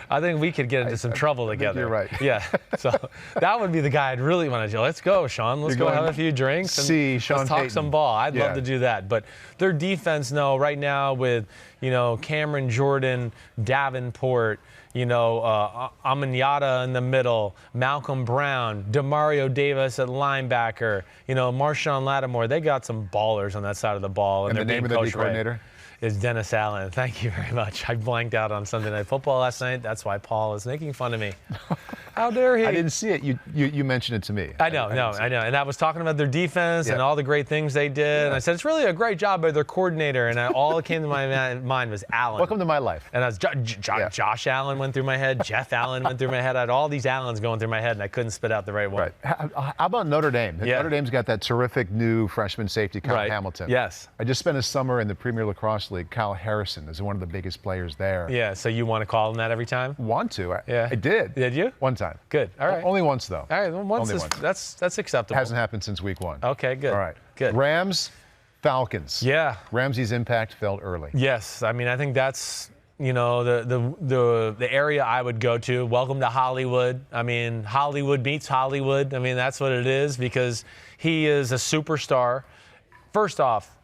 A: I think we could get into some trouble together.
B: You're right.
A: Yeah. So that would be the guy I'd really want to do. Let's go, Sean. Let's go have a few drinks and let's talk some ball. I'd love to do that. But their defense, right now with, Cameron Jordan, Davenport, Amanyata in the middle, Malcolm Brown, Demario Davis at linebacker, Marshawn Lattimore. They got some ballers on that side of the ball.
B: And the name of the D coordinator?
A: Is Dennis Allen. Thank you very much. I blanked out on Sunday Night Football last night. That's why Paul is making fun of me. How dare he?
B: I didn't see it. You mentioned it to me.
A: I know. And I was talking about their defense and all the great things they did. And I said, it's really a great job by their coordinator. And all that came to my mind was Allen.
B: Welcome to my life.
A: And I was Josh Allen went through my head. Jeff Allen went through my head. I had all these Allens going through my head, and I couldn't spit out the right one.
B: Right. How about Notre Dame? Notre Dame's got that terrific new freshman safety, Kyle Hamilton.
A: Yes.
B: I just spent a summer in the Premier Lacrosse League. Kyle Harrison is one of the biggest players there.
A: Yeah, so you want to call him that every time?
B: Want to.
A: I
B: did.
A: Did you?
B: One time.
A: Good. All right.
B: Only once, though.
A: All right. Well, once. That's acceptable.
B: Hasn't happened since week 1.
A: Okay, good.
B: All right.
A: Good.
B: Rams-Falcons.
A: Yeah.
B: Ramsey's impact felt early.
A: Yes. I mean, I think that's, the area I would go to. Welcome to Hollywood. I mean, Hollywood meets Hollywood. I mean, that's what it is, because he is a superstar. First off,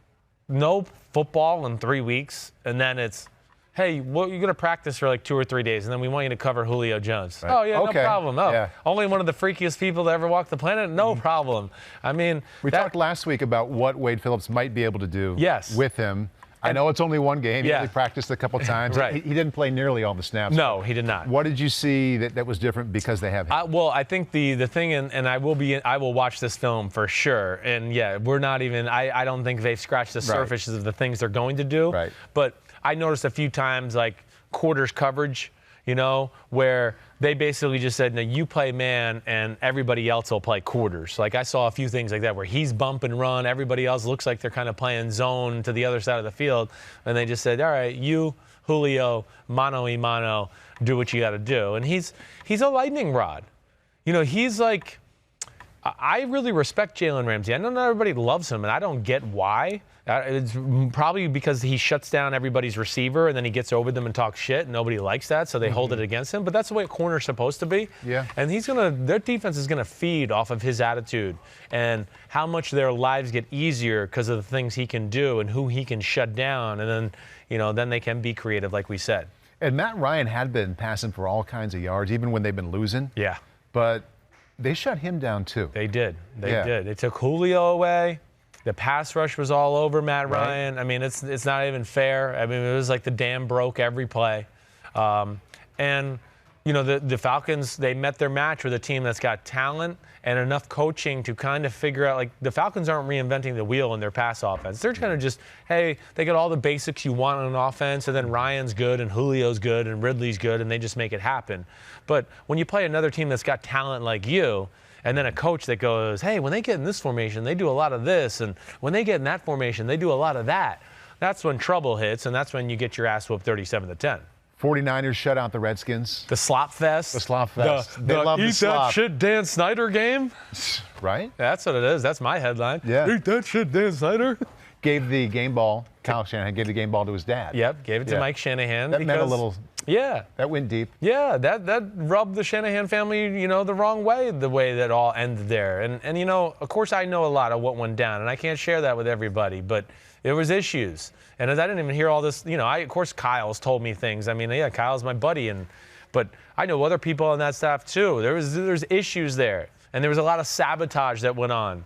A: no football in 3 weeks, and then it's, hey, well, you're going to practice for like 2 or 3 days, and then we want you to cover Julio Jones. Right. Oh, yeah, okay. No problem. Oh, only one of the freakiest people to ever walk the planet? No problem. I mean,
B: we talked last week about what Wade Phillips might be able to do with him. I know it's only one game. He only practiced a couple times.
A: Right.
B: He didn't play nearly all the snaps.
A: No, he did not.
B: What did you see that was different because they have him?
A: Well, I think the thing, and I will watch this film for sure. And we're not even. I don't think they've scratched the surface of the things they're going to do.
B: Right.
A: But I noticed a few times like quarters coverage, where they basically just said, no, you play man and everybody else will play quarters. Like I saw a few things like that where he's bump and run. Everybody else looks like they're kind of playing zone to the other side of the field. And they just said, all right, you, Julio, mano-a-mano, do what you got to do. And he's a lightning rod. He's like, I really respect Jalen Ramsey. I know not everybody loves him, and I don't get why. It's probably because he shuts down everybody's receiver, and then he gets over them and talks shit, and nobody likes that, so they hold it against him. But that's the way a corner's supposed to be.
B: Yeah.
A: And their defense is gonna feed off of his attitude and how much their lives get easier because of the things he can do and who he can shut down, and then then they can be creative, like we said.
B: And Matt Ryan had been passing for all kinds of yards, even when they've been losing.
A: Yeah.
B: But they shut him down too.
A: They did. They did. They took Julio away. The pass rush was all over Matt Ryan. I mean, it's not even fair. I mean, it was like the dam broke every play. And the Falcons, they met their match with a team that's got talent and enough coaching to kind of figure out, like, the Falcons aren't reinventing the wheel in their pass offense. They're kind of just, hey, they get all the basics you want on an offense, and then Ryan's good and Julio's good and Ridley's good, and they just make it happen. But when you play another team that's got talent like you, and then a coach that goes, hey, when they get in this formation, they do a lot of this, and when they get in that formation, they do a lot of that, that's when trouble hits, and that's when you get your ass whooped 37-10.
B: 49ers shut out the Redskins.
A: The slop fest.
B: The slop fest. They love the
A: eat
B: slop.
A: that shit Dan Snyder game.
B: Right?
A: That's what it is. That's my headline.
B: Yeah.
A: Eat that shit Dan Snyder.
B: Gave the game ball, Kyle Shanahan gave the game ball to his dad.
A: Yep, gave it to Mike Shanahan.
B: That meant a little.
A: Yeah.
B: That went deep.
A: Yeah, that rubbed the Shanahan family, the wrong way, the way that all ended there. And of course I know a lot of what went down, and I can't share that with everybody, but there was issues. And as I didn't even hear all this, of course Kyle's told me things. I mean, Kyle's my buddy, but I know other people on that staff too. There's issues there, and there was a lot of sabotage that went on,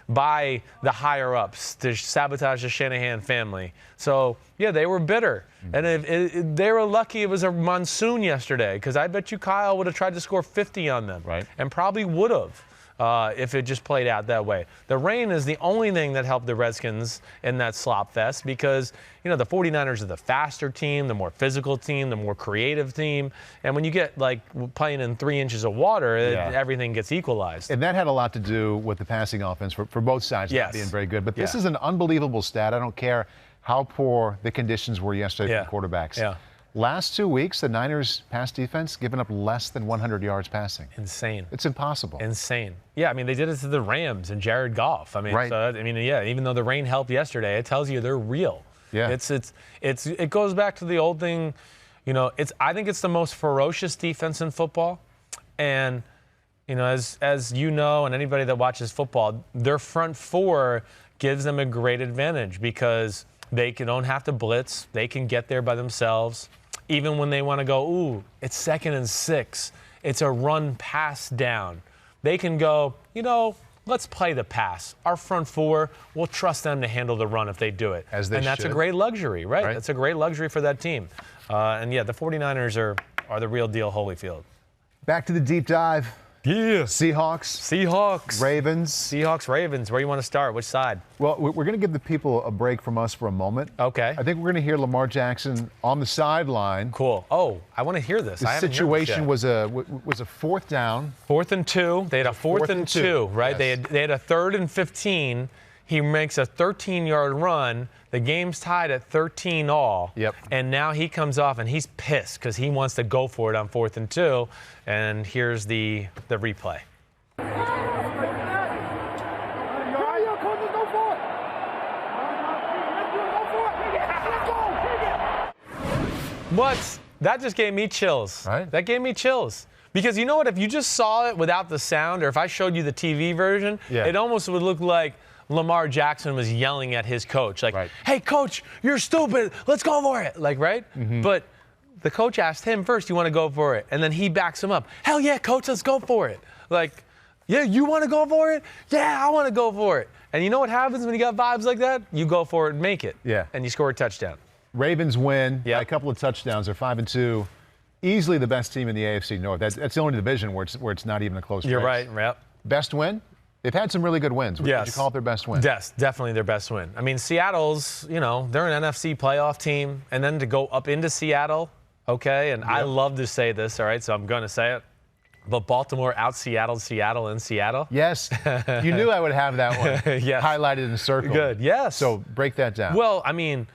A: by the higher ups to sabotage the Shanahan family. So they were bitter, and they were lucky it was a monsoon yesterday, because I bet you Kyle would have tried to score 50 on them,
B: right?
A: And probably would have. If it just played out that way. The rain is the only thing that helped the Redskins in that slop fest, because, the 49ers are the faster team, the more physical team, the more creative team. And when you get, playing in 3 inches of water, everything gets equalized.
B: And that had a lot to do with the passing offense for both sides not being very good. But this is an unbelievable stat. I don't care how poor the conditions were yesterday for quarterbacks.
A: Yeah.
B: Last 2 weeks, the Niners' pass defense given up less than 100 yards passing.
A: Insane.
B: It's impossible.
A: Insane. Yeah, I mean, they did it to the Rams and Jared Goff. I mean, even though the rain helped yesterday, it tells you they're real.
B: Yeah.
A: It goes back to the old thing. I think it's the most ferocious defense in football, and as you know, and anybody that watches football, their front four gives them a great advantage, because they don't have to blitz. They can get there by themselves. Even when they want to go, ooh, it's 2nd and 6. It's a run pass down. They can go, let's play the pass. Our front four, we'll trust them to handle the run if they do it.
B: As they
A: and that's
B: should.
A: A great luxury, right? That's a great luxury for that team. The 49ers are the real deal Holyfield.
B: Back to the deep dive.
A: Yeah.
B: Seahawks. Ravens.
A: Seahawks, Ravens. Where do you want to start? Which side?
B: Well, we're going to give the people a break from us for a moment.
A: Okay.
B: I think we're going to hear Lamar Jackson on the sideline.
A: Cool. Oh, I want to hear this.
B: The situation was a fourth down.
A: 4th and 2. They had a fourth and two, right?
B: Yes.
A: They had a 3rd and 15. He makes a 13-yard run. The game's tied at 13 all.
B: Yep.
A: And now he comes off and he's pissed because he wants to go for it on 4th and 2. And here's the replay. What? That just gave me chills.
B: Right.
A: That gave me chills. Because you know what? If you just saw it without the sound, or if I showed you the TV version, it almost would look like Lamar Jackson was yelling at his coach. Like, hey, coach, you're stupid. Let's go for it. Like, right? Mm-hmm. But the coach asked him first, you want to go for it? And then he backs him up. Hell yeah, coach, let's go for it. Like, yeah, you want to go for it? Yeah, I want to go for it. And you know what happens when you got vibes like that? You go for it and make it.
B: Yeah.
A: And you score a touchdown.
B: Ravens win by a couple of touchdowns. They're 5-2. Easily the best team in the AFC North. That's the only division where it's not even a close race.
A: You're right. Yep.
B: Best win? They've had some really good wins. Would you call it their best win?
A: Yes, definitely their best win. I mean, Seattle's, they're an NFC playoff team, and then to go up into Seattle, okay, and I love to say this, all right, so I'm going to say it, but Baltimore out-Seattled Seattle in Seattle.
B: Yes. You knew I would have that one highlighted in circle.
A: Good, yes.
B: So break that down.
A: Well, I mean,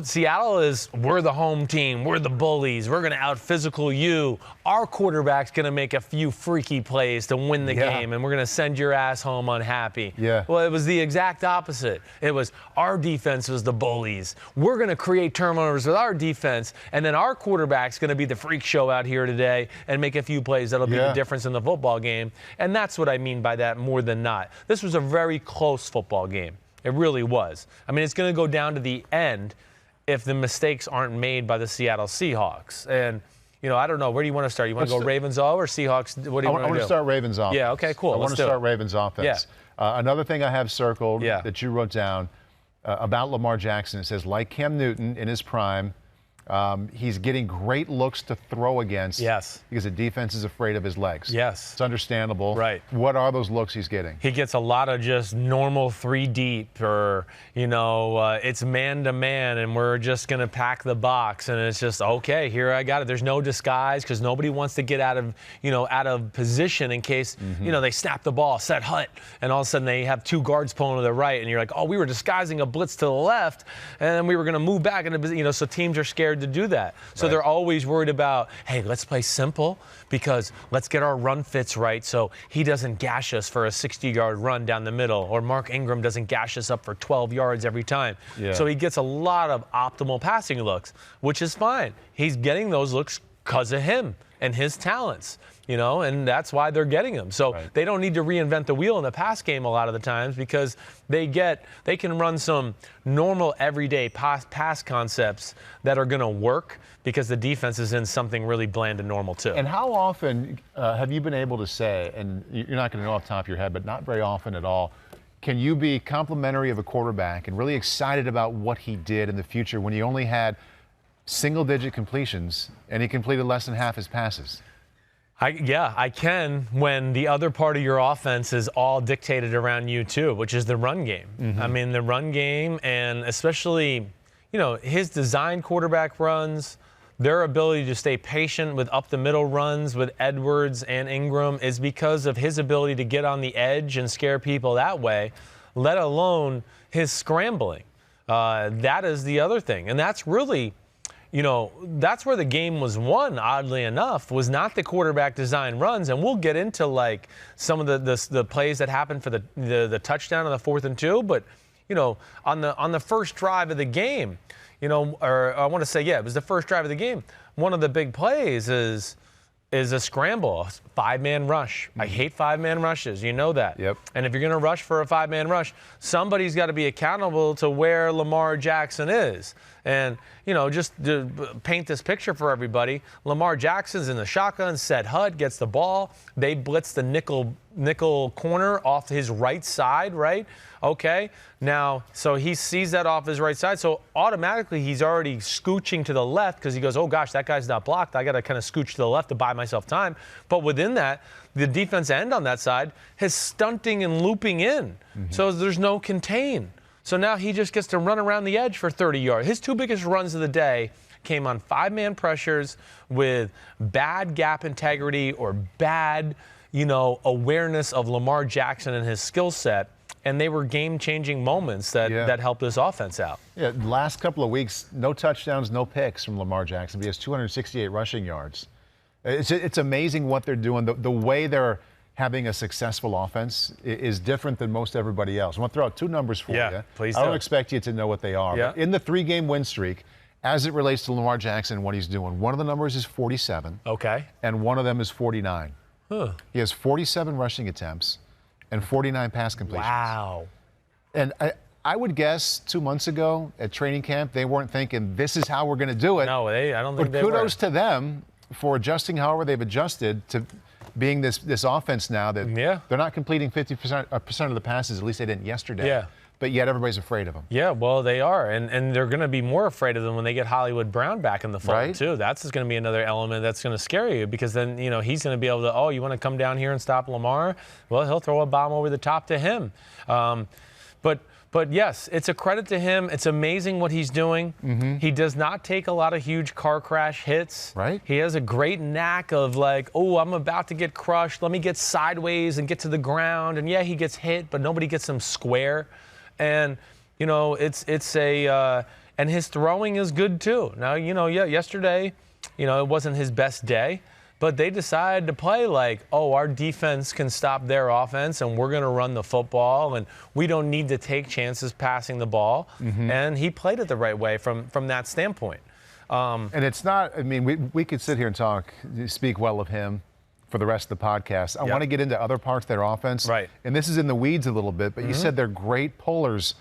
A: Seattle we're the home team. We're the bullies. We're going to out-physical you. Our quarterback's going to make a few freaky plays to win the game, and we're going to send your ass home unhappy.
B: Yeah.
A: Well, it was the exact opposite. It was our defense was the bullies. We're going to create turnovers with our defense, and then our quarterback's going to be the freak show out here today and make a few plays that'll be the difference in the football game. And that's what I mean by that more than not. This was a very close football game. It really was. I mean, it's going to go down to the end if the mistakes aren't made by the Seattle Seahawks. And, I don't know. Where do you want to start? You want to go Ravens O or Seahawks? What do you want to do?
B: I want to start Ravens offense.
A: Yeah, okay, cool.
B: I want to start Ravens offense.
A: Yeah.
B: Another thing I have circled that you wrote down about Lamar Jackson, it says, like Cam Newton in his prime, he's getting great looks to throw against because the defense is afraid of his legs.
A: Yes.
B: It's understandable.
A: Right.
B: What are those looks he's getting?
A: He gets a lot of just normal 3 deep or, it's man-to-man and we're just going to pack the box. And it's just, okay, here I got it. There's no disguise because nobody wants to get out of position in case, they snap the ball, set hut, and all of a sudden they have 2 guards pulling to the right. And you're like, oh, we were disguising a blitz to the left and then we were going to move back. So teams are scared to do that. So they're always worried about, hey, let's play simple because let's get our run fits right so he doesn't gash us for a 60-yard run down the middle or Mark Ingram doesn't gash us up for 12 yards every time. Yeah. So he gets a lot of optimal passing looks, which is fine. He's getting those looks because of him and his talents. And that's why they're getting them. So they don't need to reinvent the wheel in the pass game a lot of the times because they can run some normal everyday pass concepts that are going to work because the defense is in something really bland and normal too.
B: And how often have you been able to say, and you're not going to know off the top of your head, but not very often at all, can you be complimentary of a quarterback and really excited about what he did in the future when he only had single-digit completions and he completed less than half his passes?
A: I can when the other part of your offense is all dictated around you too, which is the run game. I mean, the run game and especially, his design quarterback runs, their ability to stay patient with up the middle runs with Edwards and Ingram is because of his ability to get on the edge and scare people that way, let alone his scrambling. That is the other thing. And that's really, that's where the game was won, oddly enough, was not the quarterback design runs. And we'll get into some of the plays that happened for the touchdown on the 4th and 2. But, on the first drive of the game, or I want to say, it was the first drive of the game. One of the big plays is a scramble, 5-man rush. I hate 5-man rushes. You know that.
B: Yep.
A: And if you're going to rush for a 5-man rush, somebody's got to be accountable to where Lamar Jackson is. And, just to paint this picture for everybody, Lamar Jackson's in the shotgun, set HUD, gets the ball. They blitz the nickel corner off his right side, right? Okay. Now, so he sees that off his right side. So automatically he's already scooching to the left because he goes, oh, gosh, that guy's not blocked. I got to kind of scooch to the left to buy myself time. But within that, the defense end on that side is stunting and looping in. So there's no contain. So now he just gets to run around the edge for 30 yards. His 2 biggest runs of the day came on 5-man pressures with bad gap integrity or bad, awareness of Lamar Jackson and his skill set. And they were game-changing moments that helped this offense out.
B: Yeah, last couple of weeks, no touchdowns, no picks from Lamar Jackson. He has 268 rushing yards. It's amazing what they're doing. The way they're having a successful offense is different than most everybody else. I want to throw out 2 numbers for you.
A: Please
B: I don't expect you to know what they are.
A: Yeah.
B: But in the 3-game win streak, as it relates to Lamar Jackson and what he's doing, one of the numbers is 47.
A: Okay.
B: And one of them is 49.
A: Huh.
B: He has 47 rushing attempts and 49 pass completions.
A: Wow.
B: And I would guess 2 months ago at training camp, they weren't thinking, this is how we're going to do it.
A: No, I don't think they were.
B: But kudos to them for adjusting however they've adjusted to being this offense now that they're not completing 50% of the passes, at least they didn't yesterday.
A: Yeah.
B: But yet everybody's afraid of them.
A: Yeah, well, they are. And they're going to be more afraid of them when they get Hollywood Brown back in the fold, too. That's just going to be another element that's going to scare you because then, he's going to be able to, oh, you want to come down here and stop Lamar? Well, he'll throw a bomb over the top to him. But yes, it's a credit to him. It's amazing what he's doing. He does not take a lot of huge car crash hits.
B: Right.
A: He has a great knack of like, oh, I'm about to get crushed. Let me get sideways and get to the ground. And yeah, he gets hit, but nobody gets him square. And, and his throwing is good too. Now, yesterday, it wasn't his best day. But they decided to play like, oh, our defense can stop their offense and we're going to run the football and we don't need to take chances passing the ball. And he played it the right way from that standpoint.
B: And it's not, we could sit here and speak well of him for the rest of the podcast. I want to get into other parts of their offense.
A: Right.
B: And this is in the weeds a little bit, but you said they're great pullers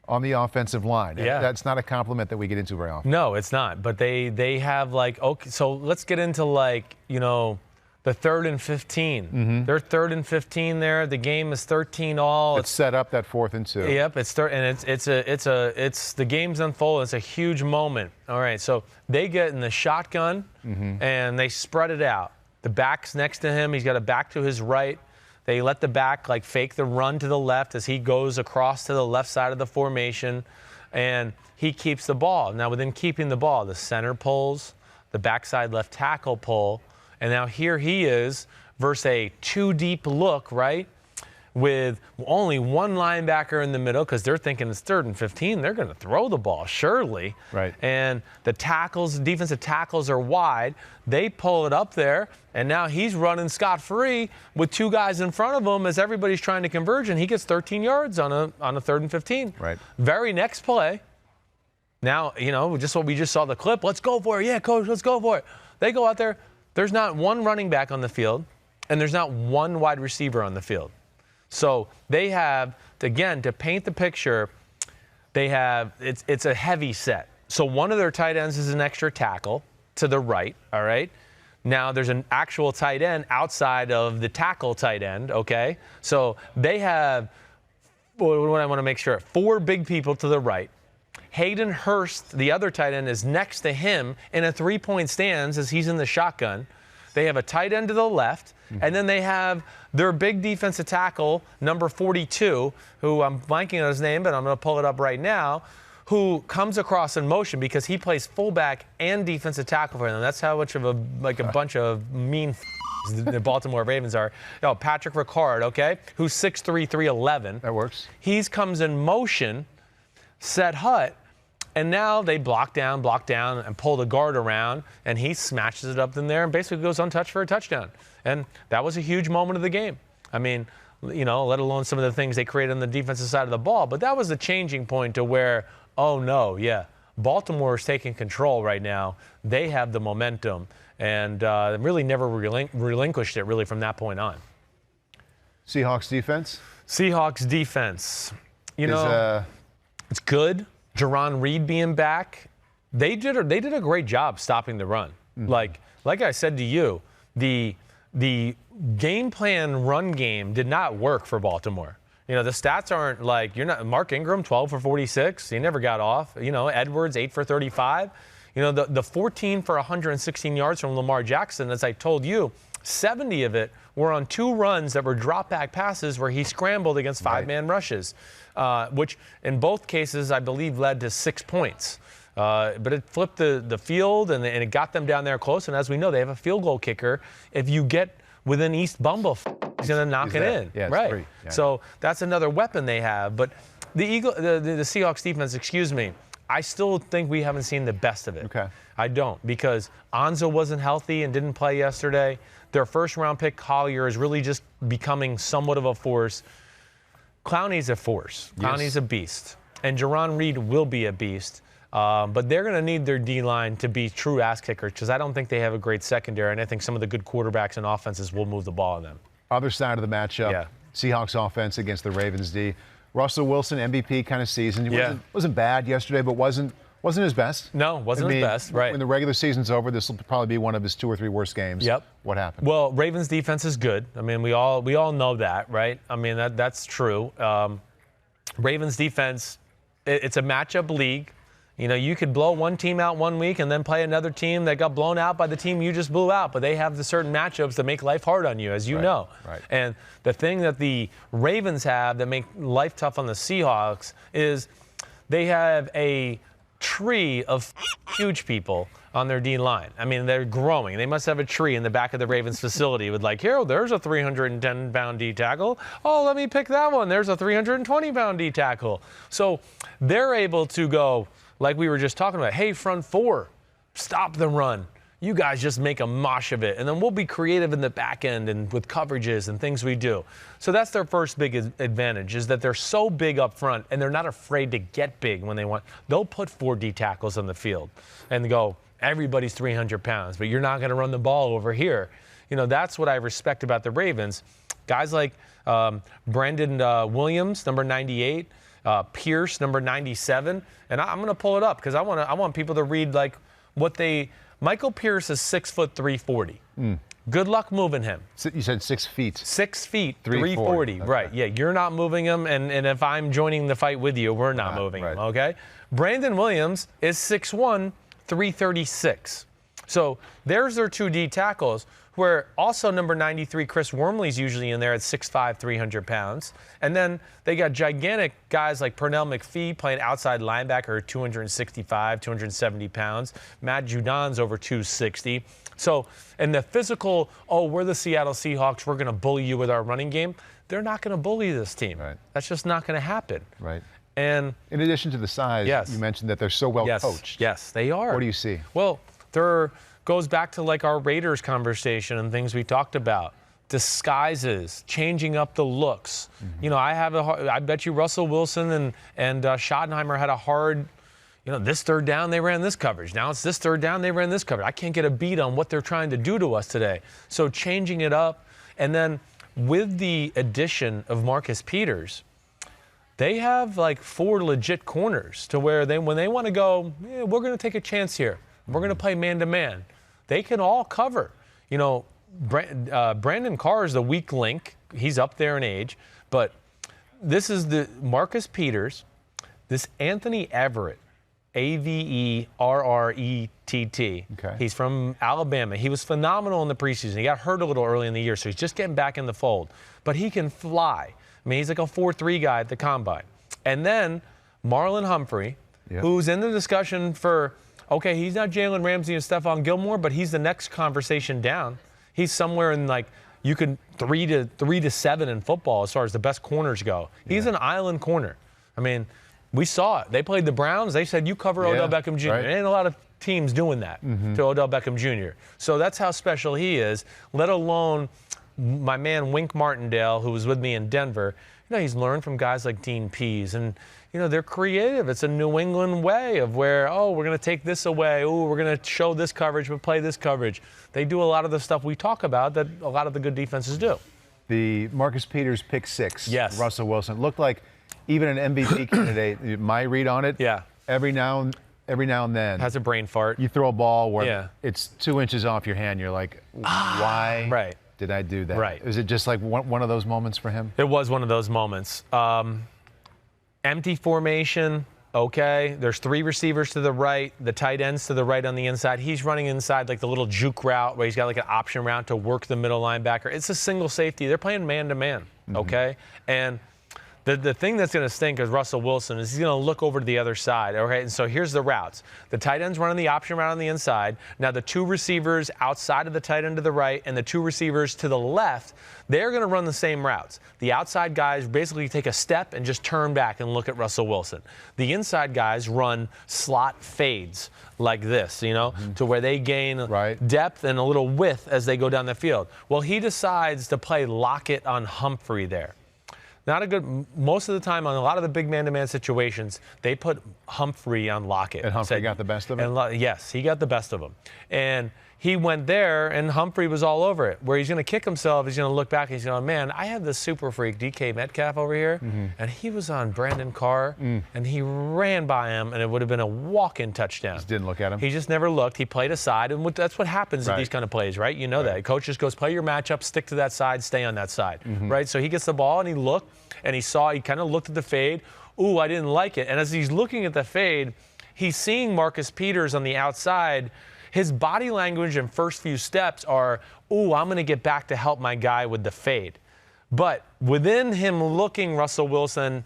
B: on the offensive line.
A: Yeah.
B: That's not a compliment that we get into very often.
A: No, it's not. But they have okay, so let's get into the 3rd and 15. They're 3rd and 15 there. The game is 13-all.
B: It's set up that 4th and 2.
A: Yep, it's the game's unfolding. It's a huge moment. All right, so they get in the shotgun and they spread it out. The back's next to him. He's got a back to his right. They let the back fake the run to the left as he goes across to the left side of the formation, and he keeps the ball. Now, within keeping the ball, the center pulls, the backside left tackle pull, and now here he is versus a 2-deep look, right, with only one linebacker in the middle because they're thinking it's 3rd and 15. They're going to throw the ball, surely.
B: Right.
A: And the defensive tackles are wide. They pull it up there, and now he's running scot-free with 2 guys in front of him as everybody's trying to converge, and he gets 13 yards on a 3rd and 15.
B: Right.
A: Very next play. Now, just what we just saw the clip. Let's go for it. Yeah, coach, let's go for it. They go out there. There's not one running back on the field, and there's not one wide receiver on the field. So they have, again, to paint the picture, it's a heavy set. So one of their tight ends is an extra tackle to the right, all right? Now there's an actual tight end outside of the tackle tight end, okay? So they have, what I want to make sure, 4 big people to the right. Hayden Hurst, the other tight end, is next to him in a 3-point stance as he's in the shotgun. They have a tight end to the left, and then they have their big defensive tackle, number 42, who I'm blanking on his name, but I'm going to pull it up right now, who comes across in motion because he plays fullback and defensive tackle for them. That's how much of a bunch of mean the Baltimore Ravens are. Patrick Ricard, okay, who's 6'3", 311.
B: That works.
A: He comes in motion, set hut, and now they block down, and pull the guard around, and he smashes it up in there and basically goes untouched for a touchdown. And that was a huge moment of the game. I mean, let alone some of the things they created on the defensive side of the ball. But that was the changing point to where, oh, no, Baltimore is taking control right now. They have the momentum. and really never relinquished it really from that point on.
B: Seahawks defense?
A: Seahawks defense. It's good. Jarran Reed being back. They did a great job stopping the run. Like I said to you, the game plan run game did not work for Baltimore. The stats aren't like Mark Ingram 12 for 46. He never got off. Edwards 8 for 35. The 14 for 116 yards from Lamar Jackson, as I told you, 70 of it were on 2 runs that were drop-back passes where he scrambled against 5-man rushes, which in both cases I believe led to 6 points. But it flipped the field and it got them down there close. And as we know, they have a field goal kicker. If you get within East Bumble, he's going to knock it in.
B: Yeah,
A: right.
B: Free. Yeah.
A: So that's another weapon they have. But the Seahawks defense, I still think we haven't seen the best of it.
B: Okay.
A: I don't, because Anza wasn't healthy and didn't play yesterday. Their first-round pick, Collier, is really just becoming somewhat of a force. Clowney's a force. Clowney's a beast. And Jarran Reed will be a beast. But they're going to need their D-line to be true ass kickers because I don't think they have a great secondary, and I think some of the good quarterbacks and offenses will move the ball on them.
B: Other side of the matchup, Seahawks offense against the Ravens D. Russell Wilson, MVP kind of season. He wasn't bad yesterday, but wasn't his best.
A: No, wasn't his best, right.
B: When the regular season's over, this will probably be one of his 2 or 3 worst games.
A: Yep.
B: What happened?
A: Well, Ravens defense is good. I mean, we all know that, right? I mean, that's true. Ravens defense, it's a matchup league. You could blow one team out one week and then play another team that got blown out by the team you just blew out. But they have the certain matchups that make life hard on you, as you know.
B: Right.
A: And the thing that the Ravens have that make life tough on the Seahawks is they have a tree of huge people on their D-line. I mean, they're growing. They must have a tree in the back of the Ravens facility with there's a 310-pound D tackle. Oh, let me pick that one. There's a 320-pound D tackle. So they're able to go, like we were just talking about, hey, front 4, stop the run. You guys just make a mosh of it, and then we'll be creative in the back end and with coverages and things we do. So that's their first big advantage, is that they're so big up front, and they're not afraid to get big when they want. They'll put 4 D tackles on the field and go, everybody's 300 pounds, but you're not going to run the ball over here. That's what I respect about the Ravens. Guys like Brandon Williams, number 98, Pierce, number 97, and I'm going to pull it up because I want people to read what they. Michael Pierce is 6'3", 340. Good luck moving him.
B: You said 6 feet.
A: 6 feet, 340. Okay. Right. Yeah, you're not moving him, and if I'm joining the fight with you, we're not moving him. Okay. Brandon Williams is 6'1", 336. So there's their 2 D tackles. Where also number 93, Chris Wormley's usually in there at 6'5", 300 pounds. And then they got gigantic guys like Pernell McPhee playing outside linebacker, 265, 270 pounds. Matt Judon's over 260. So, and the physical, we're the Seattle Seahawks, we're going to bully you with our running game. They're not going to bully this team.
B: Right.
A: That's just not going to happen.
B: Right.
A: And
B: in addition to the size, you mentioned that they're so well coached.
A: Yes, they are.
B: What do you see?
A: Well, goes back to our Raiders conversation and things we talked about. Disguises, changing up the looks. Mm-hmm. I bet you Russell Wilson and Schottenheimer had a hard, this third down they ran this coverage. Now it's this third down they ran this coverage. I can't get a beat on what they're trying to do to us today. So changing it up. And then with the addition of Marcus Peters, they have 4 legit corners to where when they want to go, we're going to take a chance here. We're going to play man-to-man. They can all cover. Brandon Carr is the weak link. He's up there in age. But this is the Marcus Peters, this Anthony Everett, Averrett.
B: Okay.
A: He's from Alabama. He was phenomenal in the preseason. He got hurt a little early in the year, so he's just getting back in the fold. But he can fly. I mean, he's like a 4.3 guy at the combine. And then Marlon Humphrey, who's in the discussion for – okay, he's not Jalen Ramsey and Stephon Gilmore, but he's the next conversation down. He's somewhere in you could 3 to 7 in football as far as the best corners go. He's an island corner. I mean, we saw it. They played the Browns. They said, you cover Odell Beckham Jr. Right. There ain't a lot of teams doing that to Odell Beckham Jr. So that's how special he is, let alone my man Wink Martindale, who was with me in Denver. he's learned from guys like Dean Pease, and they're creative. It's a New England way of where, we're going to take this away. We're going to show this coverage, but play this coverage. They do a lot of the stuff we talk about that a lot of the good defenses do.
B: The Marcus Peters pick 6.
A: Yes.
B: Russell Wilson looked like even an MVP candidate. My read on it.
A: Yeah.
B: Every now and then.
A: Has a brain fart.
B: You throw a ball where it's 2 inches off your hand. You're like, why did I do that?
A: Right.
B: Is it just like one of those moments for him?
A: It was one of those moments. Empty formation, okay. There's 3 receivers to the right, the tight ends to the right on the inside. He's running inside like the little juke route where he's got like an option route to work the middle linebacker. It's a single safety. They're playing man-to-man, okay? And the thing that's going to stink is Russell Wilson is he's going to look over to the other side, okay? And so here's the routes. The tight end's running the option route on the inside. Now the 2 receivers outside of the tight end to the right and the 2 receivers to the left, they're going to run the same routes. The outside guys basically take a step and just turn back and look at Russell Wilson. The inside guys run slot fades like this, to where they gain depth and a little width as they go down the field. Well, he decides to play Lockett on Humphrey there. Most of the time on a lot of the big man-to-man situations, they put Humphrey on Lockett.
B: And Humphrey got the best of him?
A: Yes, he got the best of him. And he went there, and Humphrey was all over it. Where he's going to kick himself, he's going to look back, and he's going, man, I have this super freak, DK Metcalf over here, and he was on Brandon Carr, and he ran by him, and it would have been a walk-in touchdown.
B: Just didn't look at him?
A: He just never looked. He played aside, and that's what happens in these kind of plays, right? You know that. Coach just goes, play your matchup, stick to that side, stay on that side, right? So he gets the ball, and he looked, and he kind of looked at the fade. Ooh, I didn't like it. And as he's looking at the fade, he's seeing Marcus Peters on the outside. His body language and first few steps are, ooh, I'm going to get back to help my guy with the fade. But within him looking Russell Wilson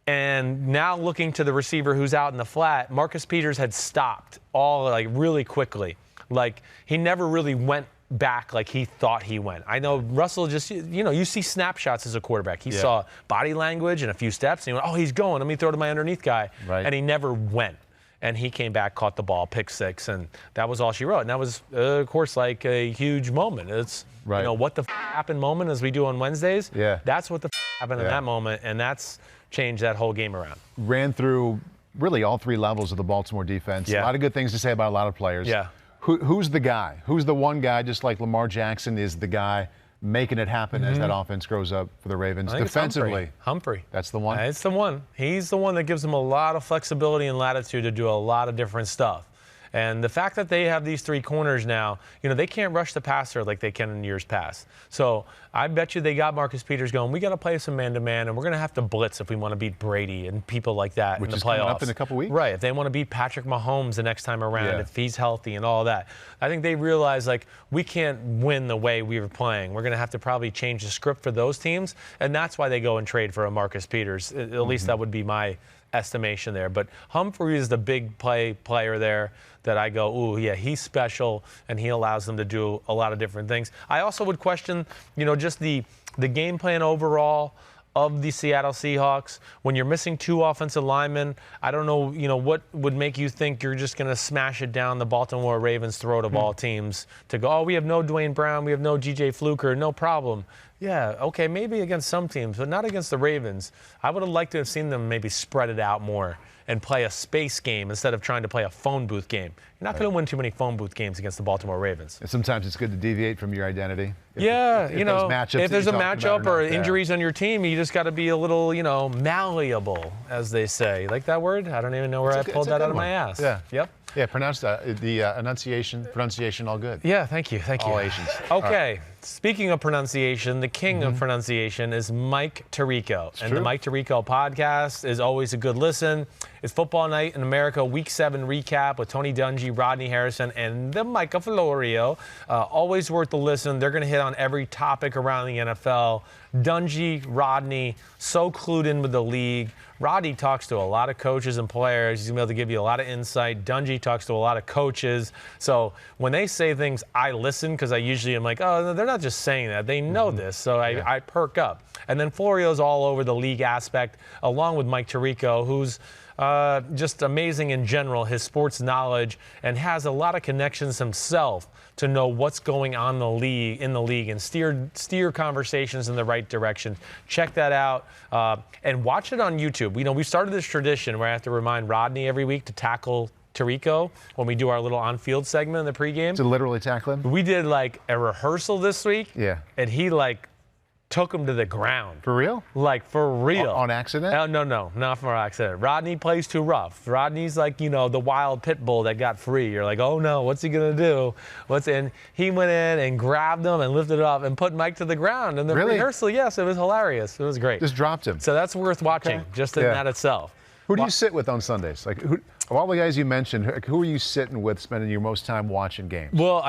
A: and now looking to the receiver who's out in the flat, Marcus Peters had stopped really quickly. Like he never really went back like he thought he went. I know Russell just, you see snapshots as a quarterback. He saw body language and a few steps, and he went, oh, he's going. Let me throw to my underneath guy. Right. And he never went. And he came back, caught the ball, pick 6, and that was all she wrote. And that was, of course, like a huge moment. It's, what the happened moment, as we do on Wednesdays. Yeah. That's what the happened in that moment, and that's changed that whole game around.
B: Ran through really all 3 levels of the Baltimore defense. Yeah. A lot of good things to say about a lot of players. Yeah. Who's the guy? Who's the one guy, just like Lamar Jackson is the guy making it happen as that offense grows up for the Ravens? Defensively.
A: Humphrey.
B: That's the one?
A: It's the one. He's the one that gives them a lot of flexibility and latitude to do a lot of different stuff. And the fact that they have these 3 corners now, they can't rush the passer like they can in years past. So I bet you they got Marcus Peters going, we got to play some man-to-man, and we're going to have to blitz if we want to beat Brady and people like that in the playoffs. Which is coming
B: up in a couple weeks.
A: Right. If they want to beat Patrick Mahomes the next time around, if he's healthy and all that. I think they realize, we can't win the way we were playing. We're going to have to probably change the script for those teams, and that's why they go and trade for a Marcus Peters. At least that would be my estimation there. But Humphrey is the big player there that I go, ooh, yeah, he's special, and he allows them to do a lot of different things. I also would question, just the game plan overall of the Seattle Seahawks. When you're missing 2 offensive linemen, I don't know, what would make you think you're just going to smash it down the Baltimore Ravens' throat of all teams to go, oh, we have no Dwayne Brown, we have no G.J. Fluker, no problem. Yeah, okay, maybe against some teams, but not against the Ravens. I would have liked to have seen them maybe spread it out more and play a space game instead of trying to play a phone booth game. You're not going to win too many phone booth games against the Baltimore Ravens.
B: And sometimes it's good to deviate from your identity.
A: If there's a matchup or injuries on your team, you just got to be a little, malleable, as they say. Like that word? I don't even know where I pulled that out of my ass.
B: Yeah. Yep. Yeah, pronunciation, all good.
A: Yeah, thank you.
B: All Asians.
A: Okay, speaking of pronunciation, the king of pronunciation is Mike Tirico. And the Mike Tirico podcast is always a good listen. It's Football Night in America, Week 7 recap with Tony Dungy, Rodney Harrison, and the Micah Florio. Always worth the listen. They're going to hit on every topic around the NFL. Dungy, Rodney, so clued in with the league. Rodney talks to a lot of coaches and players. He's going to be able to give you a lot of insight. Dungy talks to a lot of coaches. So when they say things, I listen because I usually am like, oh, they're not just saying that. They know this. So I perk up. And then Florio's all over the league aspect, along with Mike Tirico, who's just amazing in general, his sports knowledge, and has a lot of connections himself to know what's going on in the league and steer conversations in the right direction. Check that out and watch it on YouTube. We started this tradition where I have to remind Rodney every week to tackle Tirico when we do our little on-field segment in the pregame.
B: To literally tackle him?
A: We did like a rehearsal this week.
B: Yeah.
A: And he took him to the ground.
B: For real?
A: Like, for real.
B: On accident?
A: No, not for accident. Rodney plays too rough. Rodney's like, the wild pit bull that got free. You're like, oh no, what's he going to do? And he went in and grabbed him and lifted up and put Mike to the ground. And the rehearsal, yes, it was hilarious. It was great.
B: Just dropped him.
A: So that's worth watching, just in that itself.
B: Who do you sit with on Sundays? Like, of all the guys you mentioned, who are you sitting with, spending your most time watching games?
A: Well,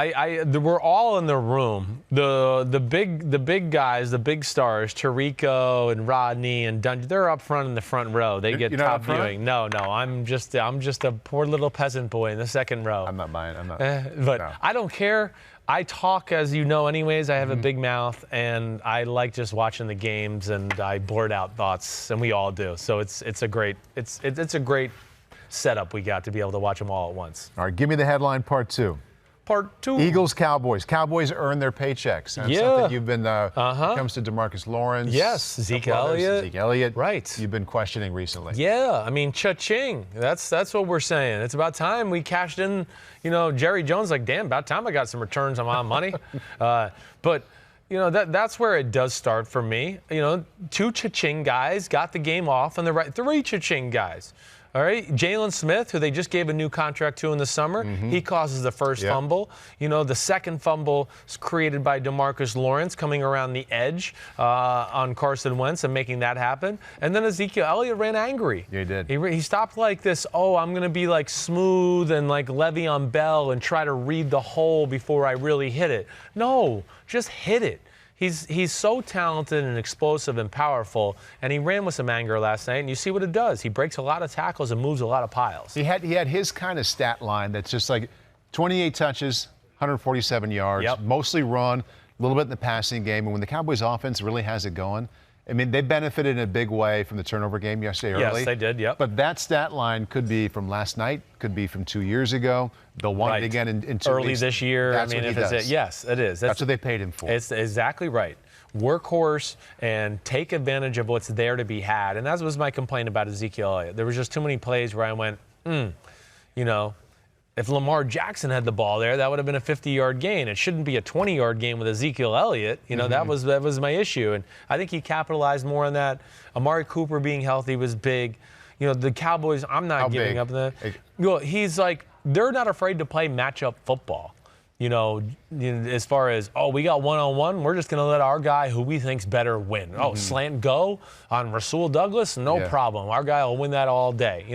A: we're all in the room. The big guys, the big stars, Tirico and Rodney and Dungy, they're up front in the front row. They get top viewing. No, I'm just a poor little peasant boy in the second row.
B: I'm not buying.
A: But no. I don't care. I talk, as you know, anyways. I have a big mouth, and I like just watching the games, and I blurt out thoughts, and we all do. So it's a great setup we got to be able to watch them all at once.
B: All right, give me the headline, part 2.
A: Part 2.
B: Eagles-Cowboys. Cowboys earn their paychecks. And something you've been, when it comes to DeMarcus Lawrence.
A: Yes, Zeke Elliott.
B: Right. You've been questioning recently.
A: Yeah, I mean, cha-ching. That's what we're saying. It's about time we cashed in. Jerry Jones, like, damn, about time I got some returns on my money. But that's where it does start for me. 2 cha-ching guys got the game off on the right. 3 cha-ching guys. All right, Jalen Smith, who they just gave a new contract to in the summer, he causes the first fumble. The second fumble is created by DeMarcus Lawrence coming around the edge on Carson Wentz and making that happen. And then Ezekiel Elliott ran angry.
B: Yeah, he did.
A: He stopped like this, I'm going to be like smooth and like Le'Veon Bell and try to read the hole before I really hit it. No, just hit it. He's so talented and explosive and powerful, and he ran with some anger last night, and you see what it does. He breaks a lot of tackles and moves a lot of piles.
B: He had his kind of stat line that's just like 28 touches, 147 yards, mostly run, a little bit in the passing game. And when the Cowboys offense really has it going, I mean, they benefited in a big way from the turnover game yesterday early.
A: Yes, they did, yep.
B: But that stat line could be from last night, could be from 2 years ago. They'll want it again in 2 weeks.
A: Early this year.
B: That's what he does.
A: Yes, it is.
B: That's what they paid him for.
A: It's exactly right. Workhorse and take advantage of what's there to be had. And that was my complaint about Ezekiel Elliott. There was just too many plays where I went, if Lamar Jackson had the ball there, that would have been a 50-yard gain. It shouldn't be a 20-yard gain with Ezekiel Elliott. That was my issue. And I think he capitalized more on that. Amari Cooper being healthy was big. The Cowboys, I'm not giving up that. He's like, they're not afraid to play matchup football. As far as, we got one-on-one, we're just going to let our guy who we think's better win. Slant go on Rasul Douglas, no problem. Our guy will win that all day,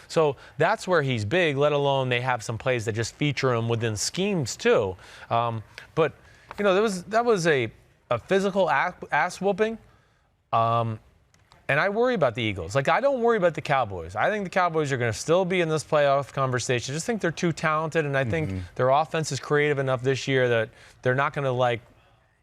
A: So that's where he's big, let alone they have some plays that just feature him within schemes too. But, that was a physical ass whooping. And I worry about the Eagles. Like, I don't worry about the Cowboys. I think the Cowboys are going to still be in this playoff conversation. I just think they're too talented, and I think their offense is creative enough this year that they're not going to,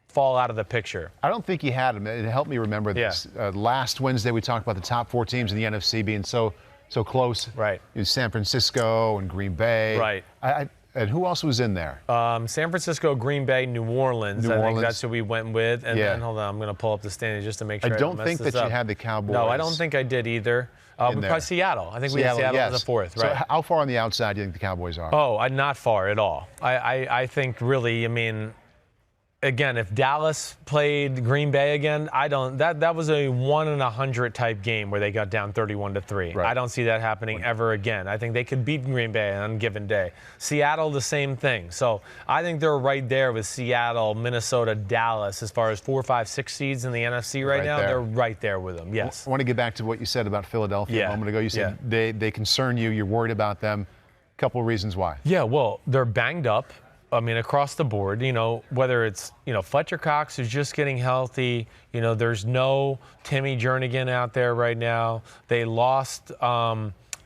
A: fall out of the picture.
B: I don't think you had them. It helped me remember this. Last Wednesday, we talked about the top 4 teams in the NFC being so close.
A: Right.
B: San Francisco and Green Bay.
A: Right.
B: And who else was in there?
A: San Francisco, Green Bay, New Orleans. I think that's who we went with. And then, hold on, I'm going to pull up the standings just to make sure I
B: don't think that you had the Cowboys.
A: No, I don't think I did either. We probably Seattle. I think we had Seattle as a 4th. Right.
B: So how far on the outside do you think the Cowboys are?
A: Not far at all. I think really, again, if Dallas played Green Bay again, that was a 1 in 100 type game where they got down 31-3. Right. I don't see that happening ever again. I think they could beat Green Bay on a given day. Seattle, the same thing. So I think they're right there with Seattle, Minnesota, Dallas as far as 4, 5, 6 seeds in the NFC right now. There. They're right there with them. Yes.
B: I want to get back to what you said about Philadelphia a moment ago. You said they concern you. You're worried about them. A couple of reasons why.
A: Yeah, well, they're banged up. Across the board, whether it's, Fletcher Cox who's just getting healthy, there's no Timmy Jernigan out there right now. They lost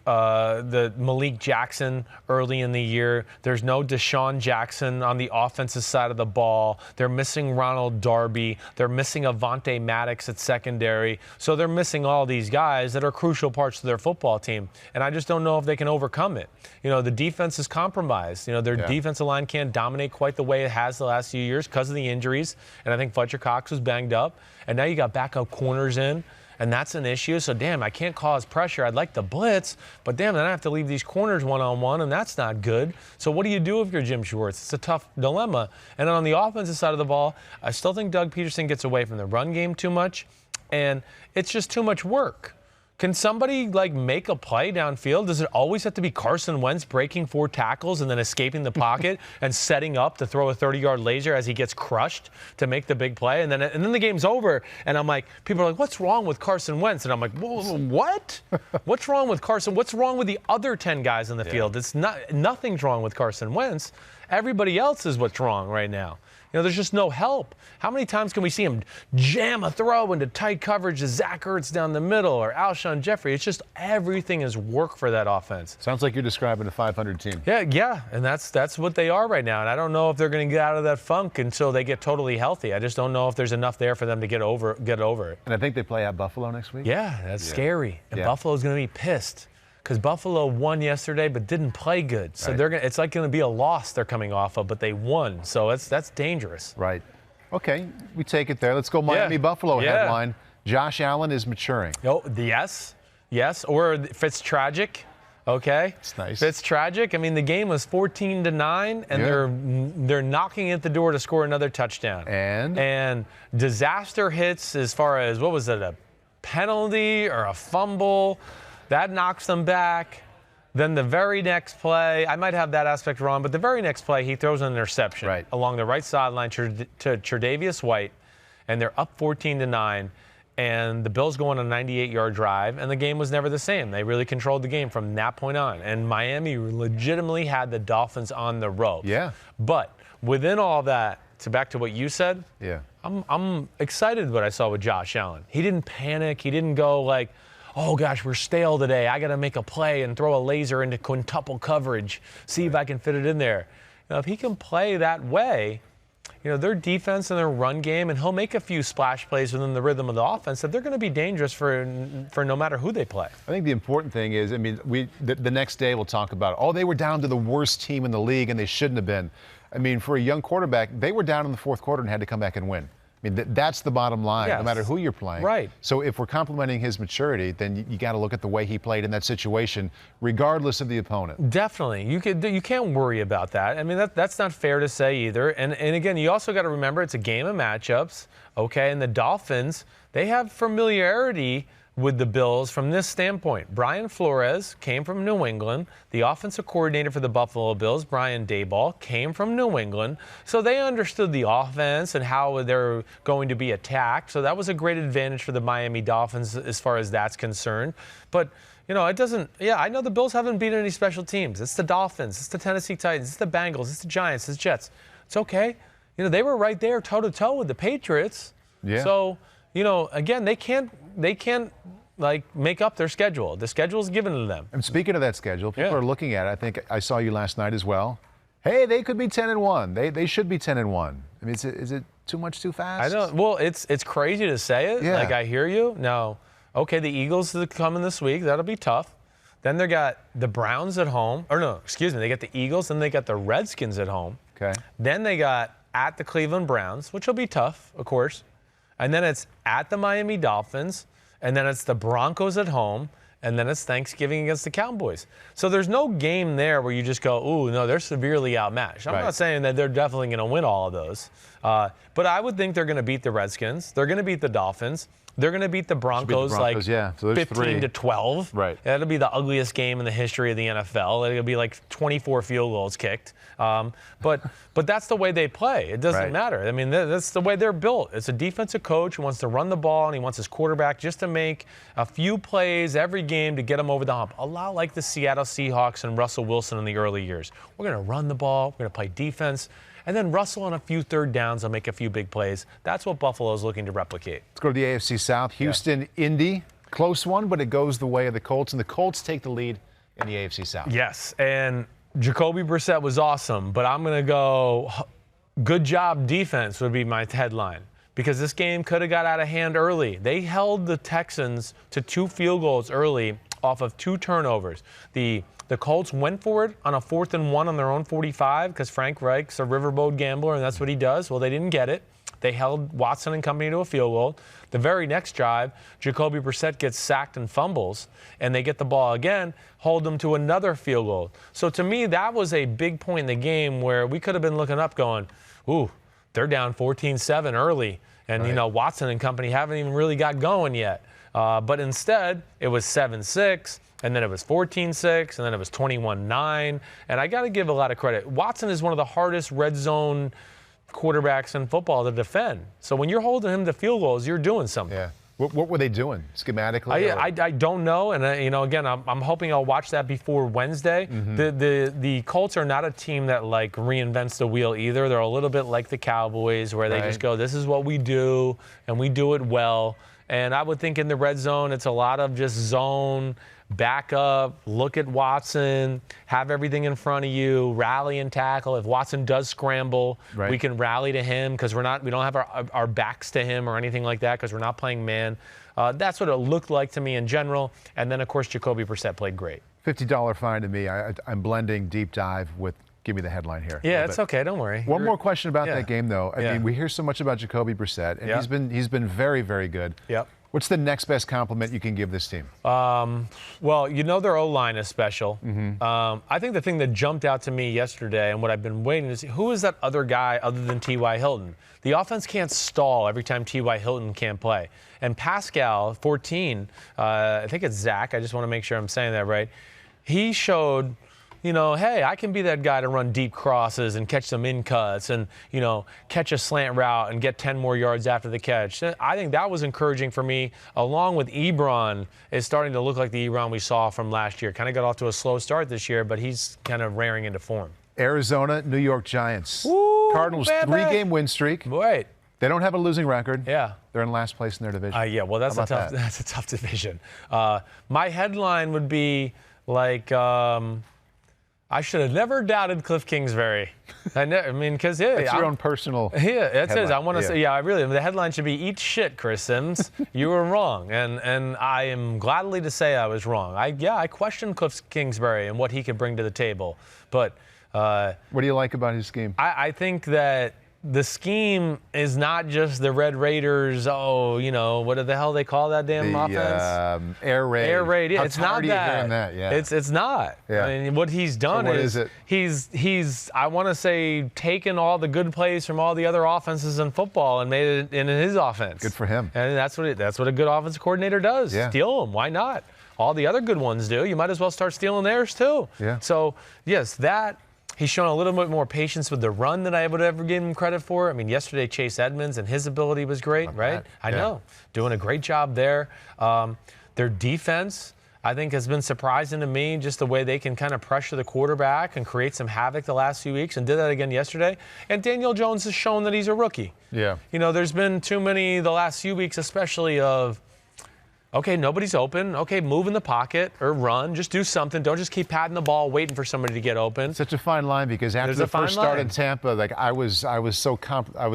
A: the Malik Jackson early in the year. There's no Deshaun Jackson on the offensive side of the ball. They're missing Ronald Darby. They're missing Avonte Maddox at secondary. So they're missing all these guys that are crucial parts of their football team. And I just don't know if they can overcome it. The defense is compromised. Their defensive line can't dominate quite the way it has the last few years because of the injuries. And I think Fletcher Cox was banged up. And now you got backup corners in. And that's an issue. So, damn, I can't cause pressure. I'd like the blitz, but, damn, then I have to leave these corners one-on-one, and that's not good. So what do you do if you're Jim Schwartz? It's a tough dilemma. And then on the offensive side of the ball, I still think Doug Peterson gets away from the run game too much, and it's just too much work. Can somebody, make a play downfield? Does it always have to be Carson Wentz breaking 4 tackles and then escaping the pocket and setting up to throw a 30-yard laser as he gets crushed to make the big play? And then the game's over, and I'm like, people are like, what's wrong with Carson Wentz? And I'm like, what? What's wrong with Carson? What's wrong with the other 10 guys on the field? It's nothing's wrong with Carson Wentz. Everybody else is what's wrong right now. There's just no help. How many times can we see him jam a throw into tight coverage to Zach Ertz down the middle or Alshon Jeffrey? It's just everything is work for that offense.
B: Sounds like you're describing a 500 team.
A: Yeah, and that's what they are right now. And I don't know if they're going to get out of that funk until they get totally healthy. I just don't know if there's enough there for them to get over it.
B: And I think they play at Buffalo next week.
A: Yeah, that's scary. And Buffalo's going to be pissed. Because Buffalo won yesterday but didn't play good. So it's going to be a loss they're coming off of, but they won. So that's dangerous.
B: Right. Okay, we take it there. Let's go Miami-Buffalo headline. Josh Allen is maturing.
A: Oh, yes. Or if it's tragic, okay?
B: It's nice.
A: If it's tragic, I mean, the game was 14-9, and they're knocking at the door to score another touchdown. And disaster hits as far as, what was it, a penalty or a fumble? That knocks them back. Then the very next play, I might have that aspect wrong, but the very next play, he throws an interception along the right sideline to Tre'Davious White, and they're up 14-9, and the Bills go on a 98-yard drive, and the game was never the same. They really controlled the game from that point on, and Miami legitimately had the Dolphins on the ropes.
B: Yeah.
A: But within all that, back to what you said, I'm excited what I saw with Josh Allen. He didn't panic. He didn't go like, oh, gosh, we're stale today. I got to make a play and throw a laser into quintuple coverage, see if I can fit it in there. If he can play that way, their defense and their run game, and he'll make a few splash plays within the rhythm of the offense, that they're going to be dangerous for no matter who they play. I
B: think the important thing is, the next day we'll talk about, they were down to the worst team in the league, and they shouldn't have been. For a young quarterback, they were down in the fourth quarter and had to come back and win. That's the bottom line, no matter who you're playing.
A: Right.
B: So if we're complimenting his maturity, then you got to look at the way he played in that situation, regardless of the opponent.
A: Definitely. You can't worry about that. That's not fair to say either. And again, you also got to remember it's a game of matchups, okay? And the Dolphins, they have familiarity with the Bills from this standpoint. Brian Flores came from New England. The offensive coordinator for the Buffalo Bills, Brian Daboll, came from New England. So they understood the offense and how they're going to be attacked. So that was a great advantage for the Miami Dolphins as far as that's concerned. But, it doesn't – I know the Bills haven't beaten any special teams. It's the Dolphins. It's the Tennessee Titans. It's the Bengals. It's the Giants. It's the Jets. It's okay. They were right there toe-to-toe with the Patriots.
B: Yeah.
A: So, again, they can't make up their schedule. The schedule is given to them.
B: And speaking of that schedule, people are looking at it. I think I saw you last night as well. Hey, they could be 10-1. They should be 10-1. Is it too much too fast?
A: I don't. Well, it's crazy to say it.
B: Yeah.
A: I hear you. No. Okay, the Eagles are coming this week. That'll be tough. Then they got the Browns at home. They got the Eagles, and they got the Redskins at home.
B: Okay.
A: Then they got at the Cleveland Browns, which will be tough, of course. And then it's at the Miami Dolphins. And then it's the Broncos at home, and then it's Thanksgiving against the Cowboys. So there's no game there where you just go, ooh, no, they're severely outmatched. I'm not saying that they're definitely going to win all of those. But I would think they're going to beat the Redskins. They're going to beat the Dolphins. They're going to beat the Broncos,
B: so
A: 15-12.
B: Right.
A: That'll be the ugliest game in the history of the NFL. It'll be like 24 field goals kicked. But that's the way they play. It doesn't matter. That's the way they're built. It's a defensive coach who wants to run the ball, and he wants his quarterback just to make a few plays every game to get him over the hump. A lot like the Seattle Seahawks and Russell Wilson in the early years. We're going to run the ball. We're going to play defense. And then Russell on a few third downs will make a few big plays. That's what Buffalo's looking to replicate.
B: Let's go to the AFC South. Houston, Indy. Close one, but it goes the way of the Colts. And the Colts take the lead in the AFC South.
A: Yes, and Jacoby Brissett was awesome, but I'm going to go good job defense would be my headline, because this game could have got out of hand early. They held the Texans to 2 field goals early off of 2 turnovers. The Colts went for it on a 4th and 1 on their own 45 because Frank Reich's a riverboat gambler, and that's what he does. Well, they didn't get it. They held Watson and company to a field goal. The very next drive, Jacoby Brissett gets sacked and fumbles, and they get the ball again, hold them to another field goal. So to me, that was a big point in the game where we could have been looking up going, ooh, they're down 14-7 early, and, you know, Watson and company haven't even really got going yet. But instead, it was 7-6. And then it was 14-6, and then it was 21-9. And I got to give a lot of credit. Watson is one of the hardest red zone quarterbacks in football to defend. So when you're holding him to field goals, you're doing something.
B: Yeah. What were they doing schematically?
A: I don't know. And, you know, again, I'm hoping I'll watch that before Wednesday. The Colts are not a team that, like, reinvents the wheel either. They're a little bit like the Cowboys, where they just go, this is what we do, and we do it well. And I would think in the red zone, it's a lot of just zone, back up, look at Watson, have everything in front of you, rally and tackle. If Watson does scramble, we can rally to him because we don't have our backs to him or anything like that because we're not playing man. That's what it looked like to me in general. And then, of course, Jacoby Brissett played great.
B: $50 fine to me. I'm blending deep dive with give me the headline here.
A: Yeah, it's okay. Don't worry.
B: One more question about that game, though. I mean, we hear so much about Jacoby Brissett, and he's been very, very good.
A: Yep.
B: What's the next best compliment you can give this team?
A: Well, you know their O-line is special. I think the thing that jumped out to me yesterday and what I've been waiting to see, who is that other guy other than T.Y. Hilton? The offense can't stall every time T.Y. Hilton can't play. And Pascal, 14, I think it's Zach. I just want to make sure I'm saying that right. He showed, you know, hey, I can be that guy to run deep crosses and catch some in cuts and, you know, catch a slant route and get 10 more yards after the catch. I think that was encouraging for me, along with Ebron is starting to look like the Ebron we saw from last year. Kind of got off to a slow start this year, but he's kind of rearing into form.
B: Arizona, New York Giants.
A: Ooh,
B: Cardinals, 3-game win streak.
A: Right.
B: They don't have a losing record.
A: Yeah.
B: They're in last place in their division.
A: Yeah, well, that's a tough division. My headline would be like, I should have never doubted Kliff Kingsbury. I mean, because
B: it's your own personal.
A: Yeah, it says. I want to say. Yeah, the headline should be "Eat shit, Chris Sims. You were wrong," and I am gladly to say I was wrong. I questioned Kliff Kingsbury and what he could bring to the table, but
B: what do you like about his scheme?
A: I think that the scheme is not just the Red Raiders. Oh, you know, what the hell they call that damn offense?
B: Air raid.
A: Air raid. Yeah, it's not that.
B: Yeah.
A: It's not.
B: Yeah.
A: I mean, what he's done
B: is it?
A: He's I want to say taken all the good plays from all the other offenses in football and made it in his offense.
B: Good for him.
A: And that's what a good offensive coordinator does.
B: Yeah.
A: Steal them. Why not? All the other good ones do. You might as well start stealing theirs too.
B: Yeah.
A: So yes, that. He's shown a little bit more patience with the run than I would ever give him credit for. I mean, yesterday Chase Edmonds and his ability was great, right? I know. Doing a great job there. Their defense, I think, has been surprising to me, just the way they can kind of pressure the quarterback and create some havoc the last few weeks, and did that again yesterday. And Daniel Jones has shown that he's a rookie.
B: Yeah.
A: You know, there's been too many the last few weeks, especially of, okay, nobody's open. Okay, move in the pocket or run. Just do something. Don't just keep patting the ball, waiting for somebody to get open.
B: Such a fine line, because after the first start in Tampa, like I was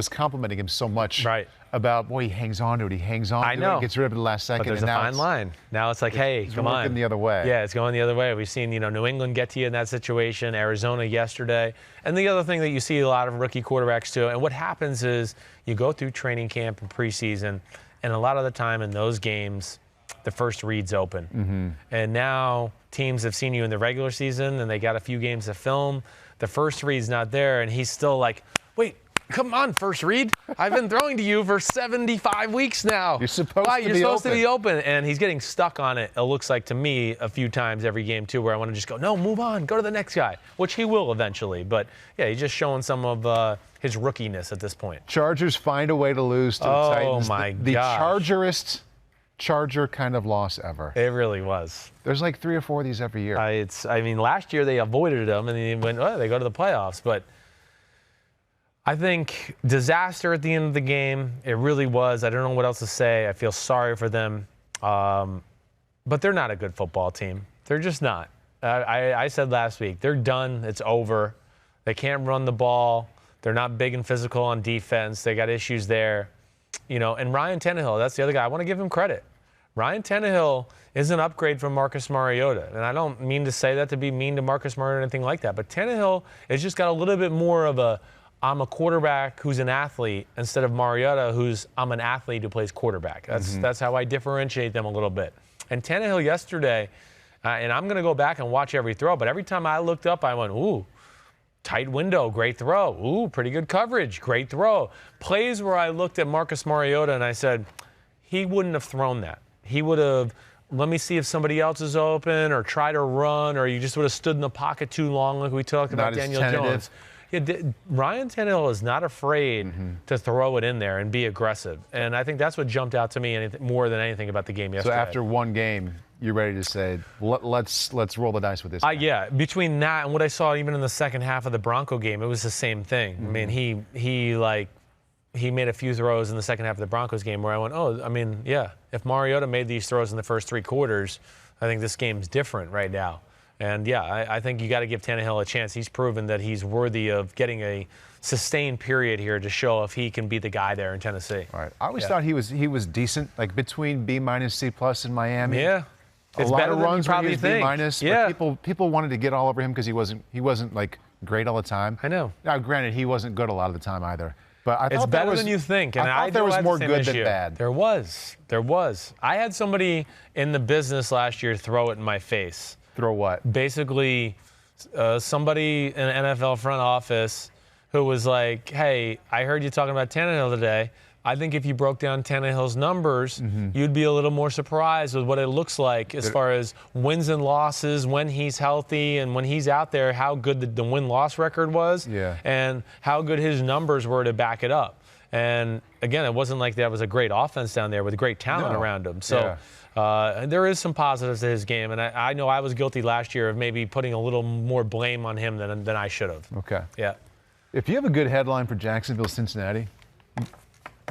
B: complimenting him so much.
A: Right.
B: About, boy, he hangs on to it. He hangs on to it.
A: know.
B: Gets rid of it at the last second.
A: But there's
B: and
A: a
B: now
A: fine line. Now it's like, hey, come on.
B: It's going the other way.
A: Yeah, it's going the other way. We've seen, you know, New England get to you in that situation, Arizona yesterday. And the other thing that you see a lot of rookie quarterbacks do, and what happens is you go through training camp and preseason, and a lot of the time in those games, the first read's open. And now teams have seen you in the regular season and they got a few games of film. The first read's not there, and he's still like, wait, come on, first read. I've been throwing to you for 75 weeks now.
B: You're supposed
A: to be open. And he's getting stuck on it, it looks like to me, a few times every game too, where I want to just go, no, move on, go to the next guy, which he will eventually. But yeah, he's just showing some of his rookiness at this point.
B: Chargers find a way to lose to the Titans.
A: Oh, my gosh.
B: The Charger-est Charger kind of loss ever.
A: It really was.
B: There's like 3 or 4 of these every year.
A: I mean, last year they avoided them and then went, oh, they go to the playoffs. But I think disaster at the end of the game. It really was. I don't know what else to say. I feel sorry for them. But they're not a good football team. They're just not. I said last week, they're done. It's over. They can't run the ball. They're not big and physical on defense. They got issues there. And Ryan Tannehill, that's the other guy. I want to give him credit. Ryan Tannehill is an upgrade from Marcus Mariota. And I don't mean to say that to be mean to Marcus Mariota or anything like that. But Tannehill has just got a little bit more of I'm a quarterback who's an athlete instead of Mariota I'm an athlete who plays quarterback. That's how I differentiate them a little bit. And Tannehill yesterday, and I'm going to go back and watch every throw, but every time I looked up, I went, ooh, tight window, great throw. Ooh, pretty good coverage, great throw. Plays where I looked at Marcus Mariota and I said, he wouldn't have thrown that. He would have, let me see if somebody else is open, or try to run, or you just would have stood in the pocket too long like we talked about Daniel Jones. Ryan Tannehill is not afraid to throw it in there and be aggressive. And I think that's what jumped out to me more than anything about the game yesterday.
B: So after one game, you're ready to say, let's roll the dice with this guy.
A: Yeah, between that and what I saw even in the second half of the Bronco game, it was the same thing. I mean, he made a few throws in the second half of the Broncos game where I went, if Mariota made these throws in the first 3 quarters, I think this game's different right now. And, I think you got to give Tannehill a chance. He's proven that he's worthy of getting a sustained period here to show if he can be the guy there in Tennessee.
B: All right. I always thought he was decent, like between B-, C+ in Miami.
A: Yeah.
B: It's a lot of runs where he was B-.
A: Yeah.
B: People wanted to get all over him because he wasn't like great all the time.
A: I know.
B: Now, granted, he wasn't good a lot of the time either. But I thought
A: it's better than you think. And
B: I thought there was more good than bad.
A: There was. I had somebody in the business last year throw it in my face.
B: Throw what?
A: Basically, somebody in an NFL front office who was like, hey, I heard you talking about Tannehill today. I think if you broke down Tannehill's numbers, you'd be a little more surprised with what it looks like as far as wins and losses, when he's healthy and when he's out there, how good the win-loss record was, and how good his numbers were to back it up. And, again, it wasn't like that was a great offense down there with great talent around him. So there is some positives to his game, and I know I was guilty last year of maybe putting a little more blame on him than I should have.
B: Okay.
A: Yeah.
B: If you have a good headline for Jacksonville-Cincinnati,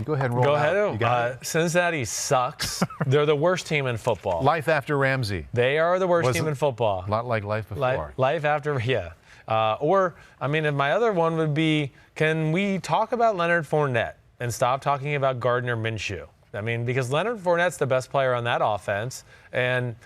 B: go ahead and roll it out.
A: Cincinnati sucks. They're the worst team in football.
B: Life after Ramsey.
A: They are the worst team in football.
B: A lot like life before.
A: Life after, if my other one would be, can we talk about Leonard Fournette and stop talking about Gardner Minshew? I mean, because Leonard Fournette's the best player on that offense, and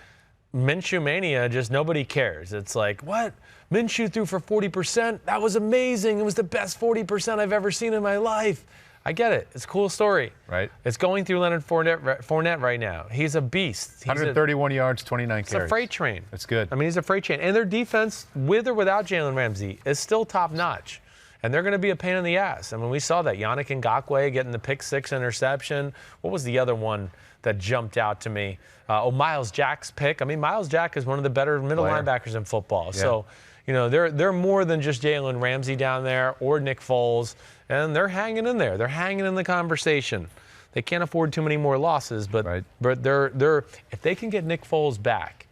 A: Minshew mania, just nobody cares. It's like, what? Minshew threw for 40%? That was amazing. It was the best 40% I've ever seen in my life. I get it. It's a cool story.
B: Right.
A: It's going through Leonard Fournette right now. He's a beast.
B: 131 yards, 29 carries.
A: It's a freight train.
B: That's good.
A: I mean, he's a freight train. And their defense, with or without Jalen Ramsey, is still top-notch. And they're going to be a pain in the ass. I mean, we saw that. Yannick Ngakoue getting the pick-6 interception. What was the other one that jumped out to me? Miles Jack's pick. I mean, Miles Jack is one of the better middle linebackers in football. Yeah. So, they're more than just Jalen Ramsey down there or Nick Foles. And they're hanging in there. They're hanging in the conversation. They can't afford too many more losses, but they're if they can get Nick Foles back,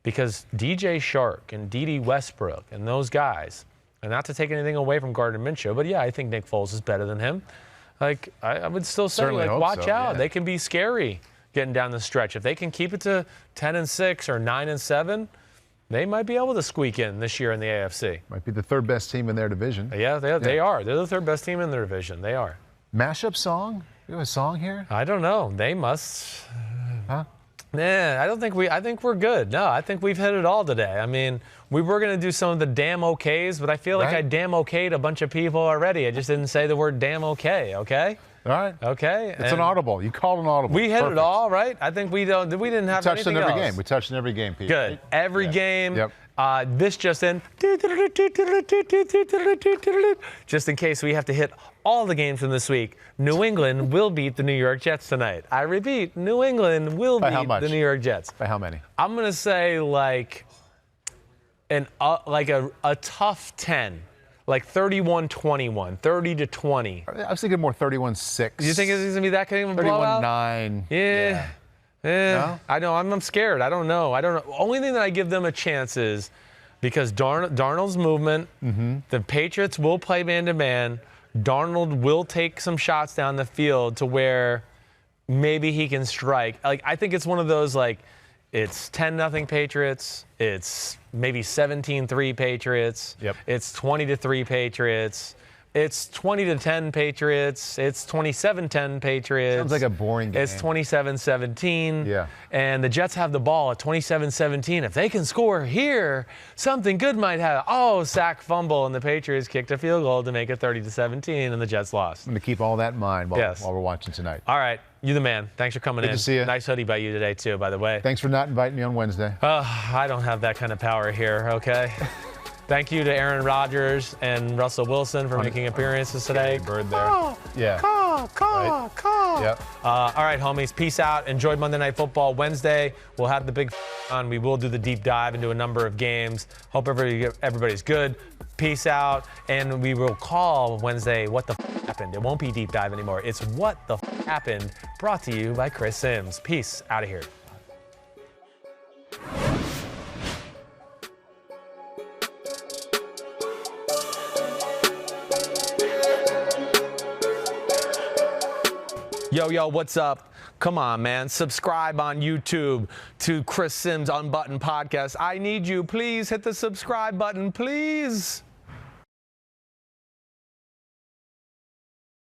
A: because DJ Shark and Dede Westbrook and those guys, and not to take anything away from Gardner Minshew, but I think Nick Foles is better than him. Like, I would still say, watch out. They can be scary getting down the stretch. If they can keep it to 10-6 or 9-7, they might be able to squeak in this year in the AFC.
B: Might be the third best team in their division.
A: Yeah, they are. They're the third best team in their division. They are.
B: Mashup song? You have a song here?
A: I don't know. They must.
B: Huh?
A: Nah, I think we're good. No, I think we've hit it all today. I mean, we were going to do some of the damn okays, but I feel like I damn okayed a bunch of people already. I just didn't say the word damn okay, okay?
B: All right.
A: Okay.
B: It's an audible. You called an audible.
A: We hit it all, right? I think we didn't have anything else.
B: We touched on every game, Pete.
A: Good. Every game.
B: Yep.
A: This just in. Just in case we have to hit all the games from this week, New England will beat the New York Jets tonight. I repeat, New England will beat the New York Jets.
B: By how many?
A: I'm going to say like a tough 10. Like 31-21, 30-20.
B: I was thinking more 31-6.
A: You think it's going to be that kind of a blowout?
B: 31-9.
A: Yeah.
B: No?
A: I know. I'm scared. I don't know. Only thing that I give them a chance is because Darnold's movement, the Patriots will play man-to-man. Darnold will take some shots down the field to where maybe he can strike. Like, I think it's one of those, like, It's 10-0 Patriots. It's maybe 17-3 Patriots.
B: Yep.
A: It's 20-3 Patriots. It's 20-10 Patriots. It's 27-10 Patriots.
B: Sounds like a boring game.
A: It's 27-17.
B: Yeah.
A: And the Jets have the ball at 27-17. If they can score here, something good might happen. Oh, sack, fumble, and the Patriots kicked a field goal to make it 30-17, and the Jets lost.
B: I'm going to keep all that in mind while we're watching tonight.
A: All right. You the man. Thanks for coming in.
B: Good to see you.
A: Nice hoodie by you today, too, by the way.
B: Thanks for not inviting me on Wednesday.
A: I don't have that kind of power here, okay? Thank you to Aaron Rodgers and Russell Wilson for making appearances today.
B: Bird there. Yeah.
A: Caw.
B: Yep.
A: All right, homies. Peace out. Enjoy Monday Night Football. Wednesday, we'll have the big on. We will do the deep dive into a number of games. Hope everybody's good. Peace out. And we will call Wednesday What the Happened. It won't be deep dive anymore. It's What the Happened, brought to you by Chris Sims. Peace. Out of here. Yo, what's up? Come on, man. Subscribe on YouTube to Chris Sims Unbuttoned Podcast. I need you. Please hit the subscribe button, please.